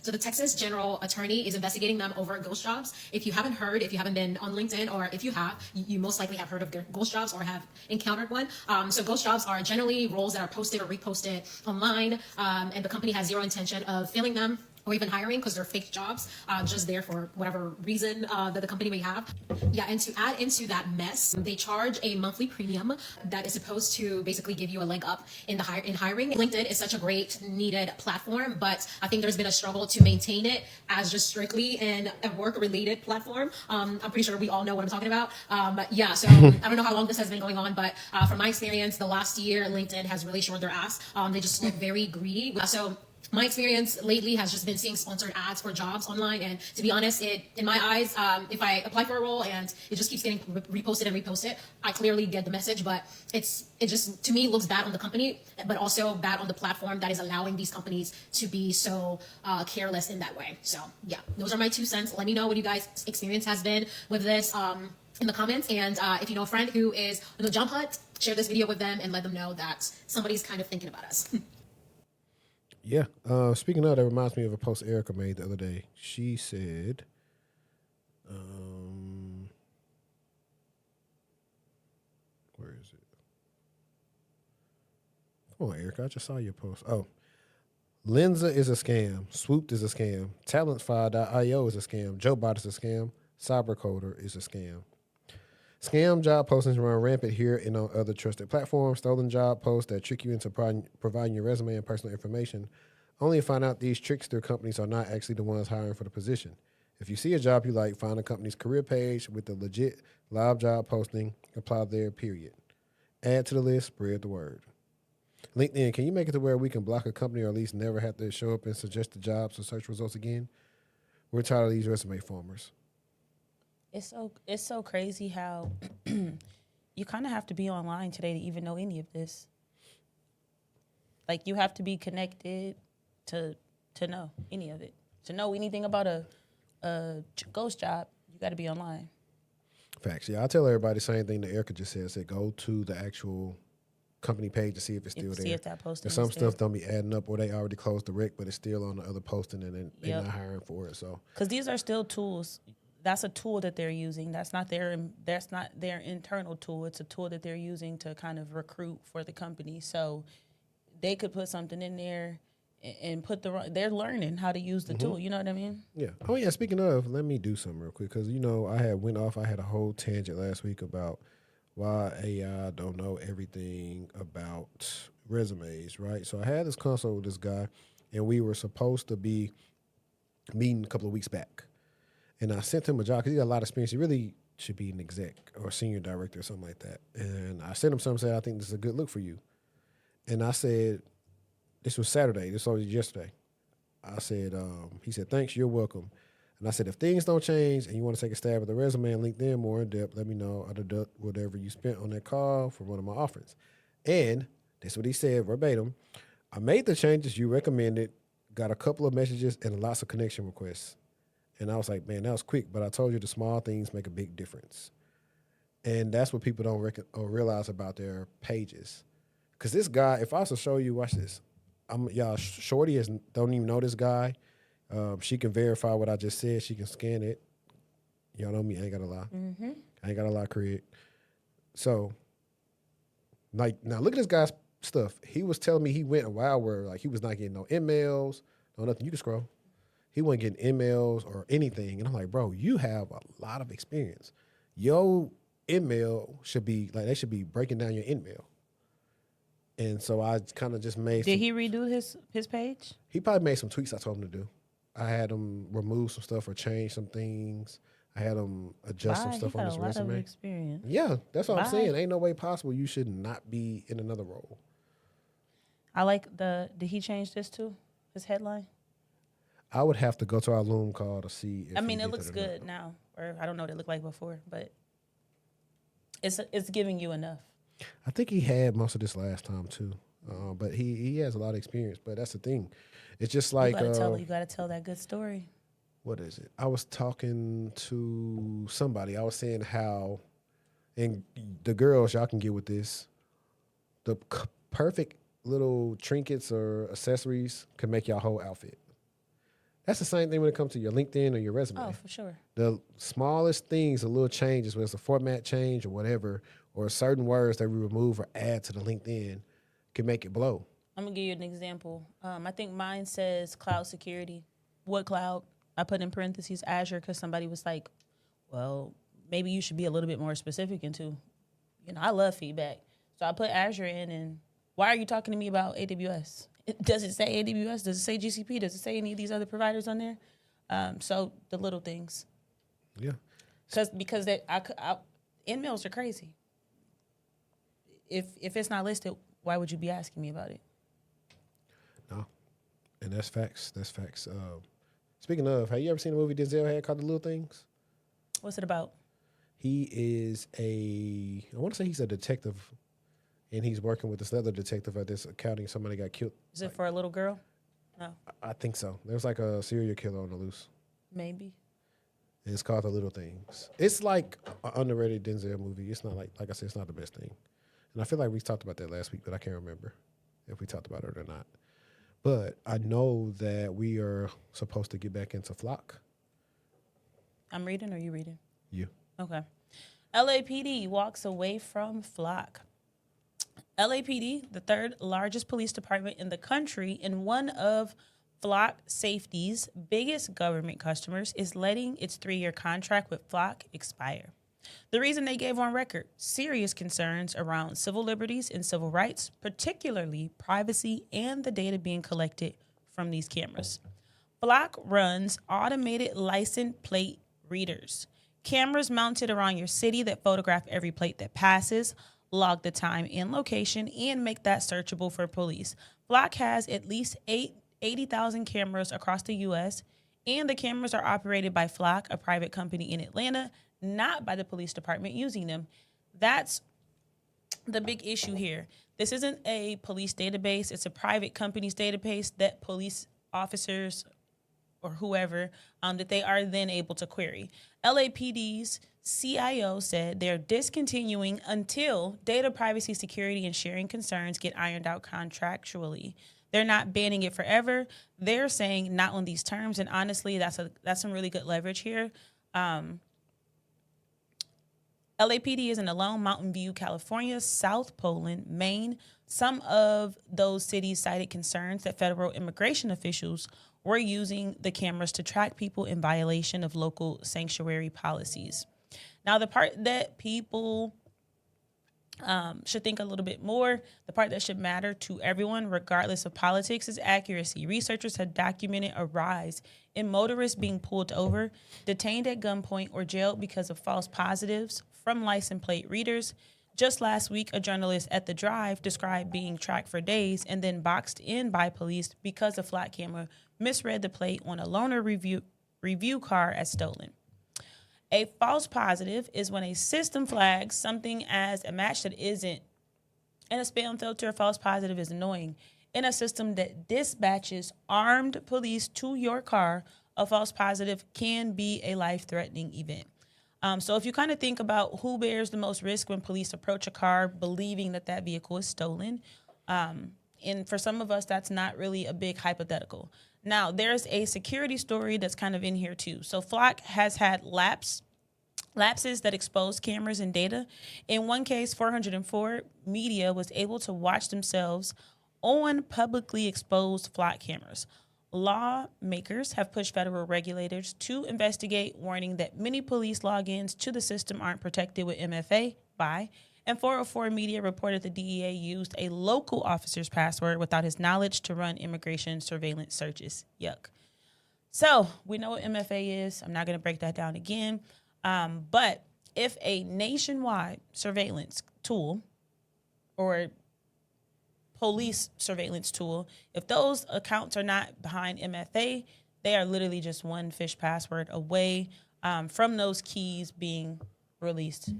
Speaker 8: So the Texas General Attorney is investigating them over ghost jobs. If you haven't heard, if you haven't been on LinkedIn, or if you have, you most likely have heard of ghost jobs or have encountered one. So ghost jobs are generally roles that are posted or reposted online, and the company has zero intention of filling them or even hiring because they're fake jobs, just there for whatever reason that the company may have. Yeah, and to add into that mess, they charge a monthly premium that is supposed to basically give you a leg up in hiring. LinkedIn is such a great, needed platform, but I think there's been a struggle to maintain it as just strictly a work-related platform. I'm pretty sure we all know what I'm talking about. But yeah, so I don't know how long this has been going on, but from my experience, the last year, LinkedIn has really showed their ass. They just look very greedy. So my experience lately has just been seeing sponsored ads for jobs online, and to be honest, in my eyes, if I apply for a role and it just keeps getting reposted, I clearly get the message, but it just to me looks bad on the company, but also bad on the platform that is allowing these companies to be so careless in that way. So yeah, those are my 2 cents. Let me know what you guys' experience has been with this in the comments, and if you know a friend who is on the job hunt, share this video with them and let them know that somebody's kind of thinking about us.
Speaker 2: Yeah. Speaking of, that reminds me of a post Erica made the other day. She said, where is it? Come on, Erica. I just saw your post. Oh. Lenza is a scam. Swooped is a scam. Talentfy.io is a scam. JoBot is a scam. Cybercoder is a scam. Scam job postings run rampant here and on other trusted platforms. Stolen job posts that trick you into providing your resume and personal information, only to find out these trickster companies are not actually the ones hiring for the position. If you see a job you like, find a company's career page with the legit live job posting, apply there, period. Add to the list, spread the word. LinkedIn, can you make it to where we can block a company or at least never have to show up and suggest the jobs or search results again? We're tired of these resume farmers.
Speaker 1: It's so crazy how you kind of have to be online today to even know any of this. Like, you have to be connected to know any of it. To know anything about a ghost job, you got to be online.
Speaker 2: Facts. Yeah, I tell everybody the same thing that Erica just said. Say go to the actual company page to see if it's still there.
Speaker 1: See if that posting
Speaker 2: and some
Speaker 1: is there.
Speaker 2: stuff don't be adding up, or they already closed the rec, but it's still on the other posting, and then they're not hiring for it. So
Speaker 1: because these are still tools. That's a tool that they're using. That's not their internal tool. It's a tool that they're using to kind of recruit for the company. So they could put something in there and they're learning how to use the tool. You know what I mean?
Speaker 2: yeah. Oh yeah. Speaking of, let me do something real quick because I had a whole tangent last week about why AI don't know everything about resumes, right? So I had this consult with this guy, and we were supposed to be meeting a couple of weeks back. And I sent him a job because he got a lot of experience. He really should be an exec or senior director or something like that. And I sent him something, said, I think this is a good look for you. And I said, this was Saturday. This was yesterday. I said, he said, thanks, you're welcome. And I said, if things don't change and you want to take a stab at the resume and LinkedIn more in depth, let me know. I'll deduct whatever you spent on that call for one of my offers. And that's what he said verbatim. I made the changes you recommended, got a couple of messages and lots of connection requests. And I was like, man, that was quick. But I told you the small things make a big difference. And that's what people don't realize about their pages. Because this guy, if I was to show you, watch this. Shorty don't even know this guy. She can verify what I just said. She can scan it. Y'all know me. I ain't got to lie.
Speaker 1: Mm-hmm.
Speaker 2: I ain't got to lie, Craig. So, like, now look at this guy's stuff. He was telling me he went a while where, like, he was not getting no emails, no nothing. You can scroll. He wasn't getting emails or anything. And I'm like, bro, you have a lot of experience. Your email should be, like, they should be breaking down your email. And so I kind of just made
Speaker 1: Did he redo his page?
Speaker 2: He probably made some tweaks I told him to do. I had him remove some stuff or change some things. I had him adjust some stuff on his resume.
Speaker 1: He got a lot of experience.
Speaker 2: Yeah, that's what I'm saying. Ain't no way possible you should not be in another role.
Speaker 1: I like did he change this too? His headline?
Speaker 2: I would have to go to our Loom call to see if
Speaker 1: it looks good now. Or I don't know what it looked like before, but it's giving you enough.
Speaker 2: I think he had most of this last time too. But he has a lot of experience. But that's the thing. It's just like
Speaker 1: you gotta tell that good story.
Speaker 2: What is it? I was talking to somebody. I was saying how, and the girls, y'all can get with this. The perfect little trinkets or accessories can make your whole outfit. That's the same thing when it comes to your LinkedIn or your resume.
Speaker 1: Oh, for sure.
Speaker 2: The smallest things, a little changes, whether it's a format change or whatever, or certain words that we remove or add to the LinkedIn can make it blow.
Speaker 1: I'm going to give you an example. I think mine says cloud security. What cloud? I put in parentheses Azure because somebody was like, well, maybe you should be a little bit more specific into, I love feedback. So I put Azure in, and why are you talking to me about AWS? Does it say AWS? Does it say GCP? Does it say any of these other providers on there? So the little things.
Speaker 2: Yeah.
Speaker 1: Because emails are crazy. If it's not listed, why would you be asking me about it?
Speaker 2: No. And that's facts. That's facts. Speaking of, have you ever seen a movie Denzel had called The Little Things?
Speaker 1: What's it about?
Speaker 2: He is I want to say he's a detective, and he's working with this other detective at this accounting. Somebody got killed.
Speaker 1: Is it for a little girl? No. I
Speaker 2: think so. There's like a serial killer on the loose.
Speaker 1: Maybe.
Speaker 2: And it's called The Little Things. It's like an underrated Denzel movie. It's not like I said, it's not the best thing. And I feel like we talked about that last week, but I can't remember if we talked about it or not. But I know that we are supposed to get back into Flock.
Speaker 1: I'm reading, or you reading?
Speaker 2: You.
Speaker 1: Okay. LAPD walks away from Flock. LAPD, the third largest police department in the country and one of Flock Safety's biggest government customers, is letting its 3-year contract with Flock expire. The reason they gave on record: serious concerns around civil liberties and civil rights, particularly privacy and the data being collected from these cameras. Flock runs automated license plate readers, cameras mounted around your city that photograph every plate that passes. log the time and location, and make that searchable for police. Flock has at least 80,000 cameras across the U.S., and the cameras are operated by Flock, a private company in Atlanta, not by the police department using them. That's the big issue here. This isn't a police database. It's a private company's database that police officers or whoever that they are then able to query. LAPD's CIO said they're discontinuing until data privacy, security, and sharing concerns get ironed out contractually. They're not banning it forever. They're saying not on these terms, and honestly, that's some really good leverage here. LAPD isn't alone. Mountain View, California, South Poland, Maine. Some of those cities cited concerns that federal immigration officials were using the cameras to track people in violation of local sanctuary policies. Now, the part that people should think a little bit more, the part that should matter to everyone, regardless of politics, is accuracy. Researchers have documented a rise in motorists being pulled over, detained at gunpoint, or jailed because of false positives from license plate readers. Just last week, a journalist at The Drive described being tracked for days and then boxed in by police because a flat camera misread the plate on a loaner review car as stolen. A false positive is when a system flags something as a match that isn't. And a spam filter, a false positive is annoying. In a system that dispatches armed police to your car, a false positive can be a life-threatening event. So if you kind of think about who bears the most risk when police approach a car believing that that vehicle is stolen, and for some of us, that's not really a big hypothetical. Now, there's a security story that's kind of in here too. So Flock has had lapses that expose cameras and data. In one case, 404 media was able to watch themselves on publicly exposed Flock cameras. Lawmakers have pushed federal regulators to investigate, warning that many police logins to the system aren't protected with MFA by. And 404 Media reported the DEA used a local officer's password without his knowledge to run immigration surveillance searches. Yuck. So we know what MFA is. I'm not going to break that down again. But if a nationwide surveillance tool or police surveillance tool, if those accounts are not behind MFA, they are literally just one fish password away from those keys being released.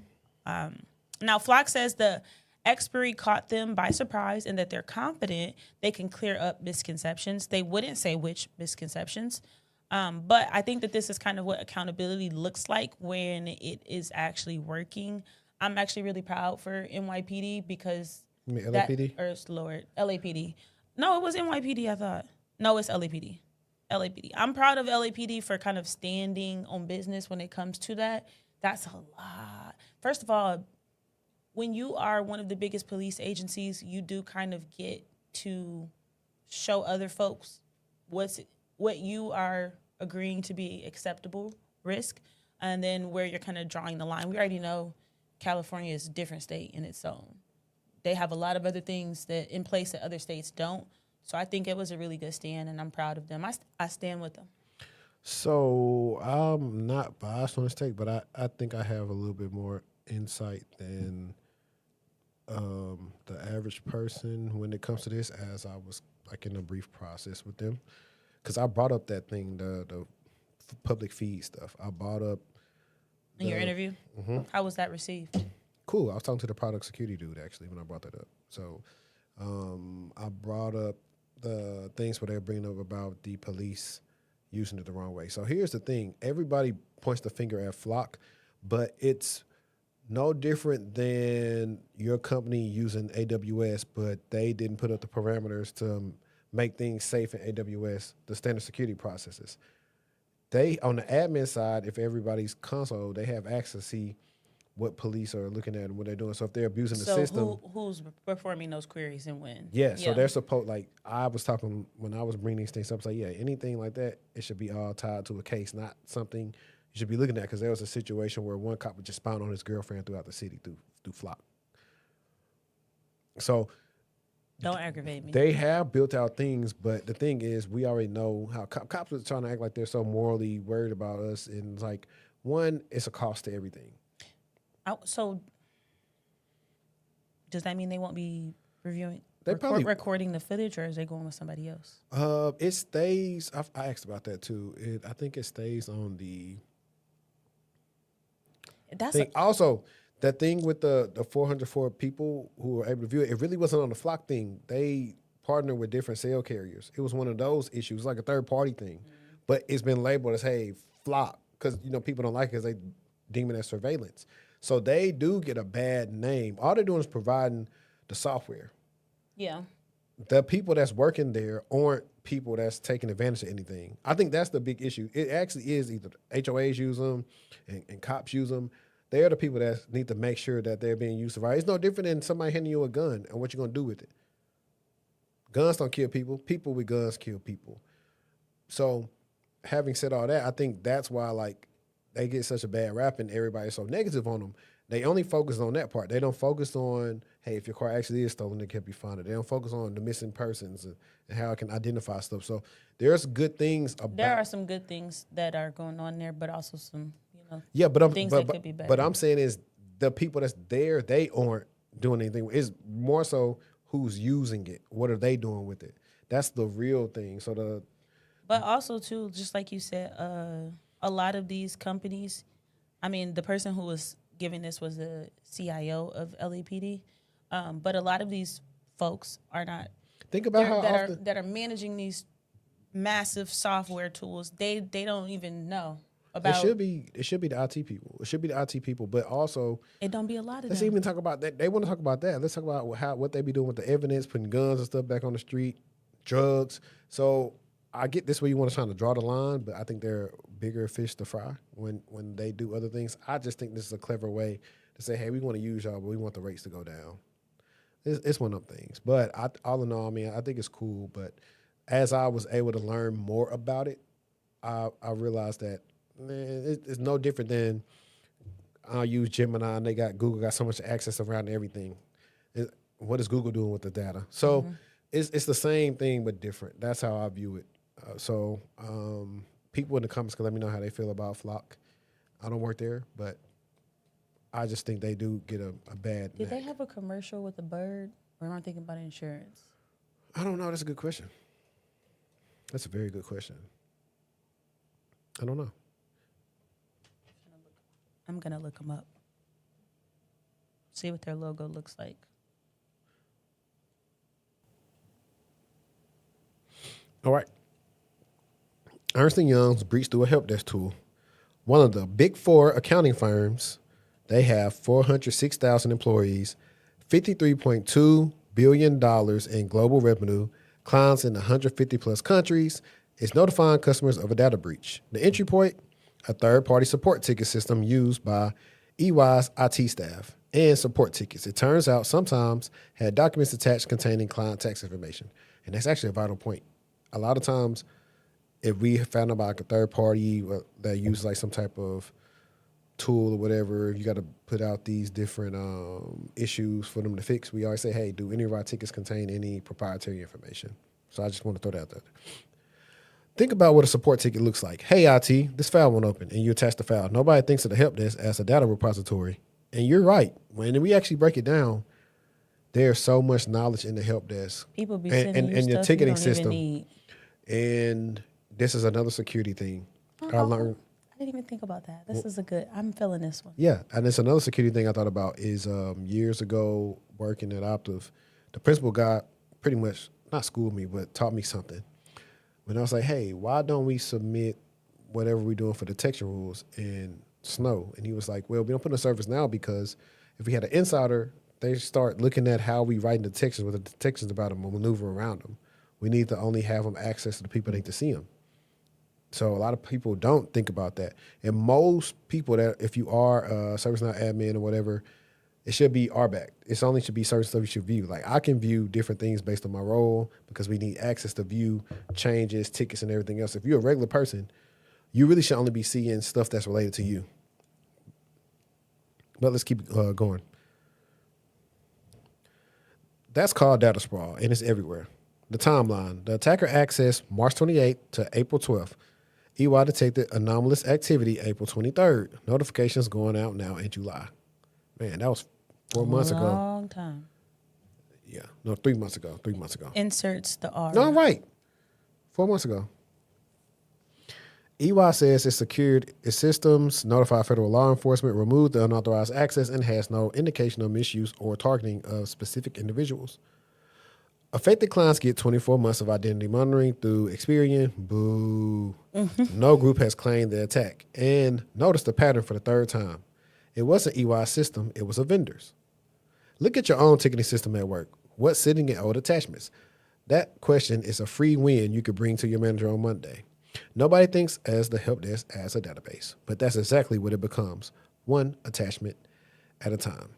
Speaker 1: Now, Flock says the expiry caught them by surprise and that they're confident they can clear up misconceptions. They wouldn't say which misconceptions, but I think that this is kind of what accountability looks like when it is actually working. I'm actually really proud for NYPD because
Speaker 2: You mean LAPD?
Speaker 1: LAPD. No, it was NYPD, I thought. No, it's LAPD. LAPD. I'm proud of LAPD for kind of standing on business when it comes to that. That's a lot. First of all, when you are one of the biggest police agencies, you do kind of get to show other folks what you are agreeing to be acceptable risk, and then where you're kind of drawing the line. We already know California is a different state in its own. They have a lot of other things that in place that other states don't. So I think it was a really good stand, and I'm proud of them. I stand with them.
Speaker 2: So I'm not biased on this take, but I think I have a little bit more insight than the average person when it comes to this, as I was like in a brief process with them. Because I brought up that thing, the public feed stuff. I brought up
Speaker 1: In your interview? Mm-hmm. How was that received?
Speaker 2: Cool. I was talking to the product security dude, actually, when I brought that up. So I brought up the things where they're bringing up about the police using it the wrong way. So here's the thing. Everybody points the finger at Flock, but it's no different than your company using AWS, but they didn't put up the parameters to make things safe in AWS, the standard security processes. They, on the admin side, if everybody's console, they have access to see what police are looking at and what they're doing. So if they're abusing the system.
Speaker 1: So who's performing those queries and when?
Speaker 2: Yeah, so they're supposed, like I was talking when I was bringing these things up, like, yeah, anything like that, it should be all tied to a case, not something you should be looking at, because there was a situation where one cop was just spying on his girlfriend throughout the city through Flock. So
Speaker 1: don't aggravate me.
Speaker 2: They have built out things, but the thing is, we already know how cops are trying to act like they're so morally worried about us. And it's like, 1, it's a cost to everything.
Speaker 1: So Does that mean they won't be reviewing,
Speaker 2: They probably
Speaker 1: recording the footage, or is they going with somebody else?
Speaker 2: it stays. I asked about that too. I think it stays on the
Speaker 1: That's
Speaker 2: thing. Also, that thing with the 404 people who were able to view it, it really wasn't on the Flock thing. They partnered with different cell carriers. It was one of those issues, like a third party thing, but it's been labeled as hey Flock because people don't like it because they deem it as surveillance. So they do get a bad name. All they're doing is providing the software.
Speaker 1: yeah.
Speaker 2: The people that's working there aren't people that's taking advantage of anything. I think that's the big issue. It actually is either HOAs use them and cops use them. They're the people that need to make sure that they're being used right. It's no different than somebody handing you a gun and what you're going to do with it. Guns don't kill people. People with guns kill people. So having said all that, I think that's why like they get such a bad rap and everybody's so negative on them. They only focus on that part. They don't focus on, hey, if your car actually is stolen, it can be found. They don't focus on the missing persons and how it can identify stuff. So there's good things about.
Speaker 1: There are some good things that are going on there, but also some,
Speaker 2: yeah, but
Speaker 1: things that could be better.
Speaker 2: But I'm saying is the people that's there, they aren't doing anything. It's more so who's using it. What are they doing with it? That's the real thing. So
Speaker 1: But also too, just like you said, a lot of these companies, I mean, the person who was giving this was the CIO of LAPD, but a lot of these folks are not.
Speaker 2: Think about how often
Speaker 1: that are managing these massive software tools. They don't even know about.
Speaker 2: it should be the IT people. It should be the IT people, but also
Speaker 1: It don't be a lot of
Speaker 2: let's
Speaker 1: them.
Speaker 2: even talk about that. They want to talk about that. Let's talk about what they be doing with the evidence, putting guns and stuff back on the street, drugs. So I get this where you want to try to draw the line, but I think they're bigger fish to fry when they do other things. I just think this is a clever way to say, hey, we want to use y'all, but we want the rates to go down. It's one of them things. But all in all, I mean, I think it's cool. But as I was able to learn more about it, I realized that it's no different than I use Gemini and Google got so much access around everything. What is Google doing with the data? So it's the same thing but different. That's how I view it. People in the comments can let me know how they feel about Flock. I don't work there, but I just think they do get a bad
Speaker 1: Did they
Speaker 2: knack.
Speaker 1: have a commercial with a bird, or am I thinking about insurance?
Speaker 2: I don't know. That's a good question. That's a very good question. I don't know.
Speaker 1: I'm gonna look them up. See what their logo looks like.
Speaker 2: All right. Ernst & Young's breached through a help desk tool. One of the big four accounting firms, they have 406,000 employees, $53.2 billion in global revenue, clients in 150 plus countries, is notifying customers of a data breach. The entry point, a third-party support ticket system used by EY's IT staff and support tickets. It turns out sometimes had documents attached containing client tax information. And that's actually a vital point. A lot of times, if we found out about like a third party that uses like some type of tool or whatever, you got to put out these different issues for them to fix. We always say, hey, do any of our tickets contain any proprietary information? So I just want to throw that out there. Think about what a support ticket looks like. Hey, IT, this file won't open, and you attach the file. Nobody thinks of the help desk as a data repository. And you're right. When we actually break it down, there's so much knowledge in the help desk.
Speaker 1: People be
Speaker 2: and
Speaker 1: sending you
Speaker 2: your
Speaker 1: stuff
Speaker 2: ticketing
Speaker 1: you don't
Speaker 2: system.
Speaker 1: even need.
Speaker 2: And this is another security thing. I learned.
Speaker 1: I didn't even think about that. This is a good. I'm feeling this one.
Speaker 2: Yeah, and it's another security thing I thought about is years ago working at Optiv, the principal guy pretty much not schooled me, but taught me something. When I was like, hey, why don't we submit whatever we're doing for detection rules in Snow? And he was like, well, we don't put in a service now because if we had an insider, they start looking at how we write detections, what the detections about them, and maneuver around them. We need to only have them access to the people that need to see them. So a lot of people don't think about that. And most people that, if you are a ServiceNow admin or whatever, it should be RBAC. It's only should be certain stuff you should view. Like I can view different things based on my role because we need access to view changes, tickets, and everything else. If you're a regular person, you really should only be seeing stuff that's related to you. But let's keep going. That's called data sprawl, and it's everywhere. The timeline. The attacker accessed March 28th to April 12th. EY detected anomalous activity April 23rd. Notifications going out now in July. Man, that was 4 months ago.
Speaker 1: Long time.
Speaker 2: Yeah, no, 3 months ago. 3 months ago.
Speaker 1: Inserts the R.
Speaker 2: No, I'm right. 4 months ago. EY says it secured its systems, notified federal law enforcement, removed the unauthorized access, and has no indication of misuse or targeting of specific individuals. Affected clients get 24 months of identity monitoring through Experian. Boo. No group has claimed the attack. And notice the pattern for the third time. It wasn't EY's system, it was a vendor's. Look at your own ticketing system at work. What's sitting in old attachments? That question is a free win you could bring to your manager on Monday. Nobody thinks as the help desk as a database, but that's exactly what it becomes, one attachment at a time.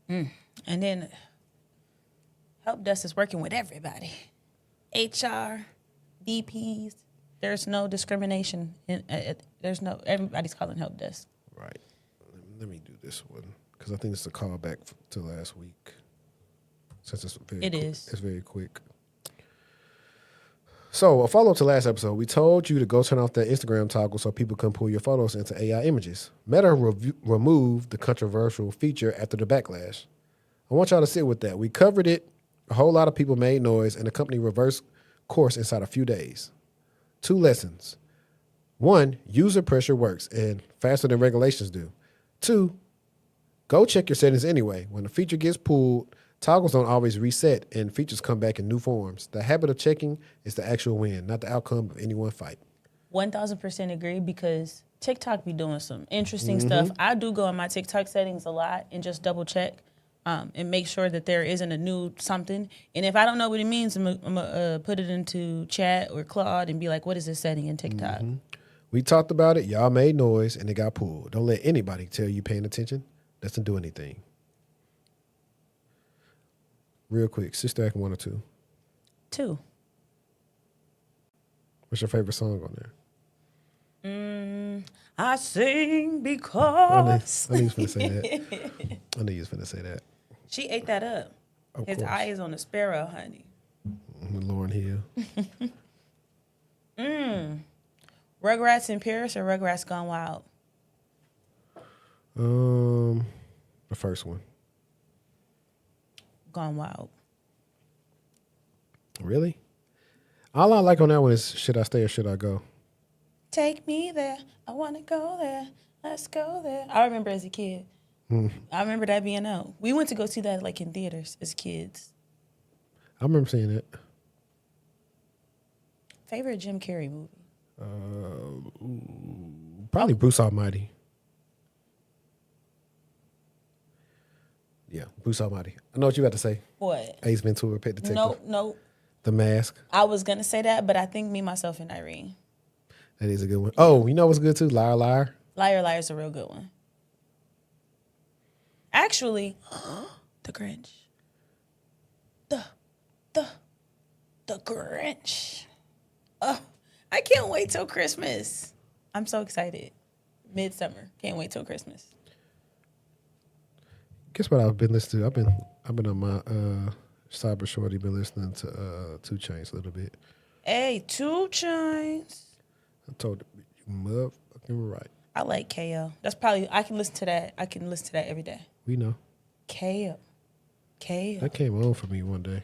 Speaker 1: And then help desk is working with everybody. HR, VPs. There's no discrimination. Everybody's calling help desk.
Speaker 2: Right. Let me do this one because I think it's a callback to last week. Since it's very It's very quick. So, a follow-up to last episode, we told you to go turn off that Instagram toggle so people can pull your photos into AI images. Meta removed the controversial feature after the backlash. I want y'all to sit with that. We covered it. A whole lot of people made noise, and the company reversed course inside a few days. 2 lessons. 1, user pressure works, and faster than regulations do. 2, go check your settings anyway. When a feature gets pulled, toggles don't always reset, and features come back in new forms. The habit of checking is the actual win, not the outcome of any one fight.
Speaker 1: 1,000% agree, because TikTok be doing some interesting stuff. I do go in my TikTok settings a lot and just double check and make sure that there isn't a new something. And if I don't know what it means, I'm gonna put it into chat or Claude and be like, what is this setting in TikTok?
Speaker 2: We talked about it. Y'all made noise, and it got pulled. Don't let anybody tell you paying attention doesn't do anything. Real quick, Sister Act 1 or 2.
Speaker 1: 2.
Speaker 2: What's your favorite song on there?
Speaker 1: I sing because.
Speaker 2: I knew you was finna say that. I knew you was finna say that.
Speaker 1: She ate that up.
Speaker 2: Of
Speaker 1: His
Speaker 2: course.
Speaker 1: eye is on the sparrow, honey.
Speaker 2: Lauryn Hill.
Speaker 1: Rugrats in Paris or Rugrats Gone Wild?
Speaker 2: The first one.
Speaker 1: Gone Wild.
Speaker 2: Really? All I like on that one is should I stay or should I go?
Speaker 1: Take me there. I want to go there. Let's go there. I remember as a kid. I remember that being out. We went to go see that like in theaters as kids.
Speaker 2: I remember seeing it.
Speaker 1: Favorite Jim Carrey movie?
Speaker 2: Probably Bruce Almighty. Yeah, Bruce Almighty. I know what you about to say.
Speaker 1: What?
Speaker 2: Ace Ventura, Pet Detective.
Speaker 1: No.
Speaker 2: The Mask.
Speaker 1: I was going to say that, but I think Me, Myself, and Irene.
Speaker 2: That is a good one. Oh, you know what's good too? Liar, Liar.
Speaker 1: Liar, Liar is a real good one. Actually, The Grinch. The Grinch. Oh, I can't wait till Christmas. I'm so excited. Midsummer. Can't wait till Christmas.
Speaker 2: Guess what I've been listening to? I've been on my Cybershortieee, been listening to 2 Chainz a little bit.
Speaker 1: Hey, 2 Chainz.
Speaker 2: I told you motherfucking right.
Speaker 1: I like KO. That's probably I can listen to that every day.
Speaker 2: We know.
Speaker 1: KO.
Speaker 2: That came on for me one day.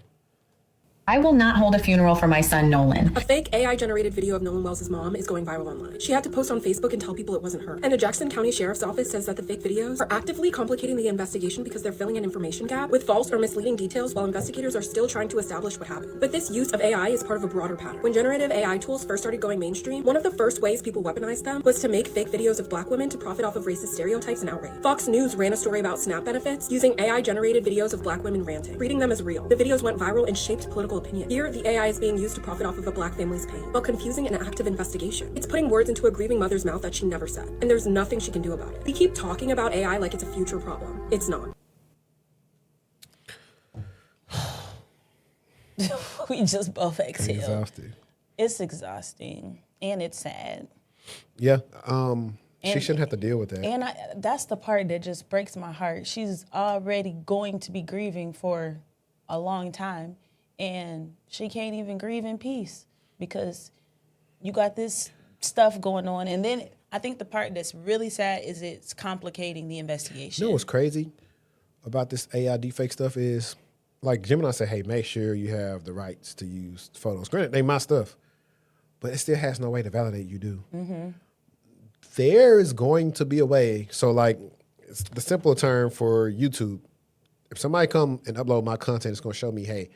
Speaker 9: I will not hold a funeral for my son, Nolan.
Speaker 10: A fake AI-generated video of Nolan Wells' mom is going viral online. She had to post on Facebook and tell people it wasn't her. And the Jackson County Sheriff's Office says that the fake videos are actively complicating the investigation because they're filling an information gap with false or misleading details while investigators are still trying to establish what happened. But this use of AI is part of a broader pattern. When generative AI tools first started going mainstream, one of the first ways people weaponized them was to make fake videos of Black women to profit off of racist stereotypes and outrage. Fox News ran a story about SNAP benefits using AI-generated videos of Black women ranting, treating them as real. The videos went viral and shaped political opinion. Here, the AI is being used to profit off of a Black family's pain, while confusing an active investigation. It's putting words into a grieving mother's mouth that she never said, and there's nothing she can do about it. We keep talking about AI like it's a future problem. It's not.
Speaker 1: We just both exhaled.
Speaker 2: Exhausted.
Speaker 1: It's exhausting and it's sad.
Speaker 2: Yeah. She shouldn't have to deal with that.
Speaker 1: And that's the part that just breaks my heart. She's already going to be grieving for a long time, and she can't even grieve in peace because you got this stuff going on. And then I think the part that's really sad is it's complicating the investigation.
Speaker 2: You know what's crazy about this AI deepfake stuff is like Gemini said, hey, make sure you have the rights to use photos. Granted, they my stuff, but it still has no way to validate you do.
Speaker 1: Mm-hmm.
Speaker 2: There is going to be a way. So like it's the simpler term for YouTube. If somebody come and upload my content, it's going to show me, hey,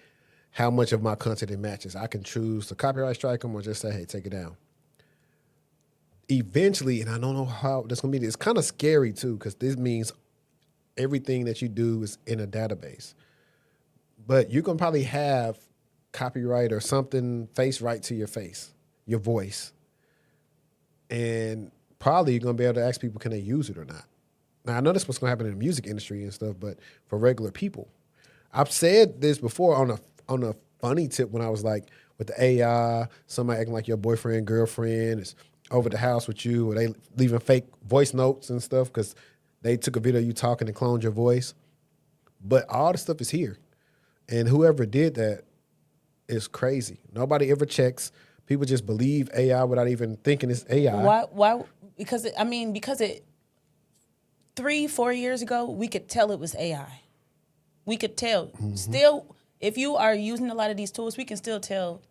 Speaker 2: how much of my content it matches. I can choose to copyright strike them or just say, hey, take it down. Eventually, and I don't know how that's going to be, it's kind of scary too, because this means everything that you do is in a database. But you can probably have copyright or something face right to your face, your voice. And probably you're going to be able to ask people, can they use it or not? Now, I know this was going to happen in the music industry and stuff, but for regular people. I've said this before on a funny tip when I was like, with the AI, somebody acting like your boyfriend, girlfriend is over the house with you, or they leaving fake voice notes and stuff because they took a video of you talking and cloned your voice. But all the stuff is here. And whoever did that is crazy. Nobody ever checks. People just believe AI without even thinking it's AI.
Speaker 1: Why? Because 3-4 years ago, we could tell it was AI. We could tell.
Speaker 2: Mm-hmm.
Speaker 1: Still, if you are using a lot of these tools, we can still tell,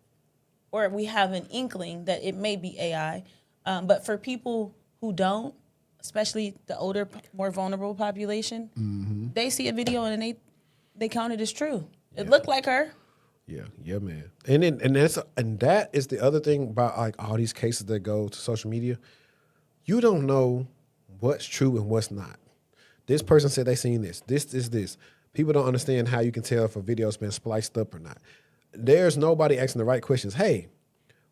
Speaker 1: or we have an inkling that it may be AI. But for people who don't, especially the older, more vulnerable population, they see a video and they count it as true. It looked like her.
Speaker 2: Yeah, man. And that is the other thing about like all these cases that go to social media. You don't know what's true and what's not. This person said they seen this. This is this. People don't understand how you can tell if a video's been spliced up or not. There's nobody asking the right questions. Hey,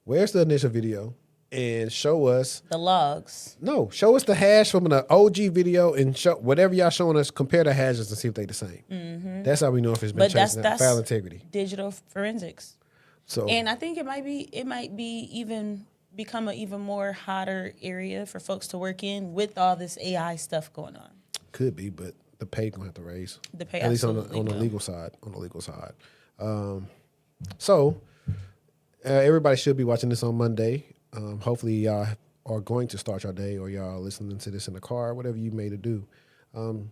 Speaker 2: where's the initial video? And show us
Speaker 1: the logs.
Speaker 2: No, show us the hash from the OG video and show whatever y'all showing us. Compare the hashes and see if they the same. Mm-hmm. That's how we know if it's been changed. That's file integrity,
Speaker 1: digital forensics.
Speaker 2: So,
Speaker 1: and I think it might be even become an even more hotter area for folks to work in with all this AI stuff going on.
Speaker 2: Could be, but the pay gonna have to raise.
Speaker 1: The pay,
Speaker 2: at least on the legal side. On the legal side. So everybody should be watching this on Monday. Hopefully y'all are going to start your day, or y'all listening to this in the car, whatever you made to do.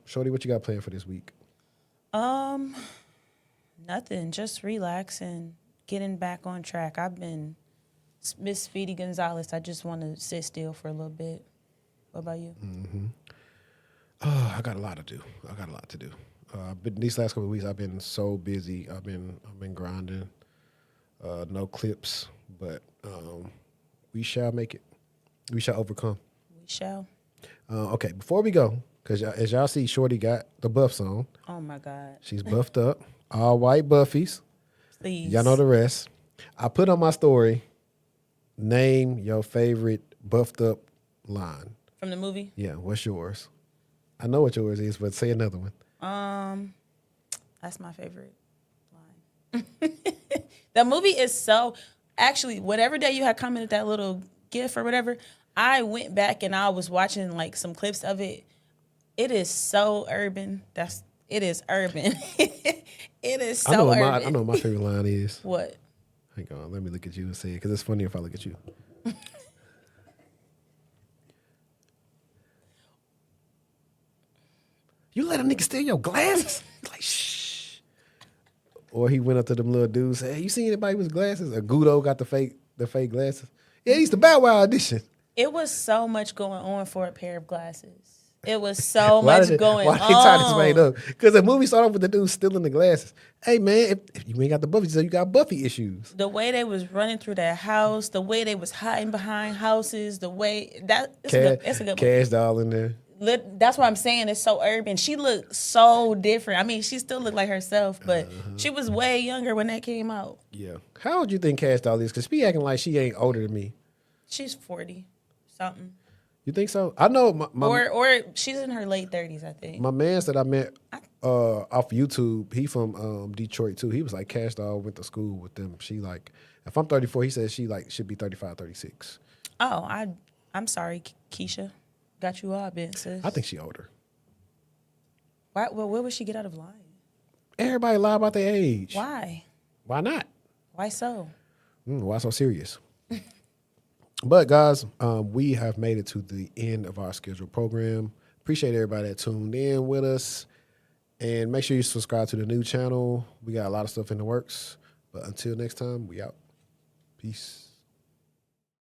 Speaker 2: Shorty, what you got planned for this week?
Speaker 1: Nothing. Just relax and getting back on track. I've been Miss Speedy Gonzalez. I just want to sit still for a little bit. What about you?
Speaker 2: Mm-hmm. I got a lot to do. But these last couple of weeks, I've been so busy. I've been grinding. No clips, but we shall make it. We shall overcome.
Speaker 1: We shall.
Speaker 2: Okay, before we go, because as y'all see, Shorty got the buffs on.
Speaker 1: Oh, my God.
Speaker 2: She's buffed up. All white buffies.
Speaker 1: Please.
Speaker 2: Y'all know the rest. I put on my story, name your favorite buffed up line.
Speaker 1: From the movie?
Speaker 2: Yeah, what's yours? I know what yours is, but say another one.
Speaker 1: That's my favorite line. The movie is so... Actually, whatever day you had commented that little GIF or whatever, I went back and I was watching like some clips of it. It is so urban. It is urban. It is so urban.
Speaker 2: I know what my favorite line is.
Speaker 1: What?
Speaker 2: Hang on, let me look at you and say it, because it's funny if I look at you. You let a nigga steal your glasses? Like, shh. Or he went up to them little dudes and said, hey, you seen anybody with glasses? Or Gudo got the fake glasses. Yeah, he's the Bow Wow edition.
Speaker 1: It was so much going on for a pair of glasses. It was so much going on.
Speaker 2: Why they tied this made up? Because the movie started off with the dude stealing the glasses. Hey, man, if you ain't got the Buffy, so you got Buffy issues.
Speaker 1: The way they was running through that house, the way they was hiding behind houses, the way... It's a good
Speaker 2: Cash Doll in there.
Speaker 1: That's what I'm saying. It's so urban. She looked so different. I mean, she still looked like herself, but she was way younger when that came out.
Speaker 2: Yeah. How old you think Cash Doll is? Because she acting like she ain't older than me.
Speaker 1: She's 40 something.
Speaker 2: You think so? I know
Speaker 1: or she's in her late 30s, I think.
Speaker 2: My man that I met off YouTube, he from Detroit too. He was like, Cash Doll went to school with them. She like, if I'm 34, he says she like should be 35, 36.
Speaker 1: Oh, I'm sorry, Keisha. Got you all bent, sis.
Speaker 2: I think she older.
Speaker 1: Why? Well, where would she get out of lying?
Speaker 2: Everybody lie about their age.
Speaker 1: Why?
Speaker 2: Why not?
Speaker 1: Why so?
Speaker 2: Why so serious? But guys, we have made it to the end of our scheduled program. Appreciate everybody that tuned in with us. And make sure you subscribe to the new channel. We got a lot of stuff in the works. But until next time, we out. Peace.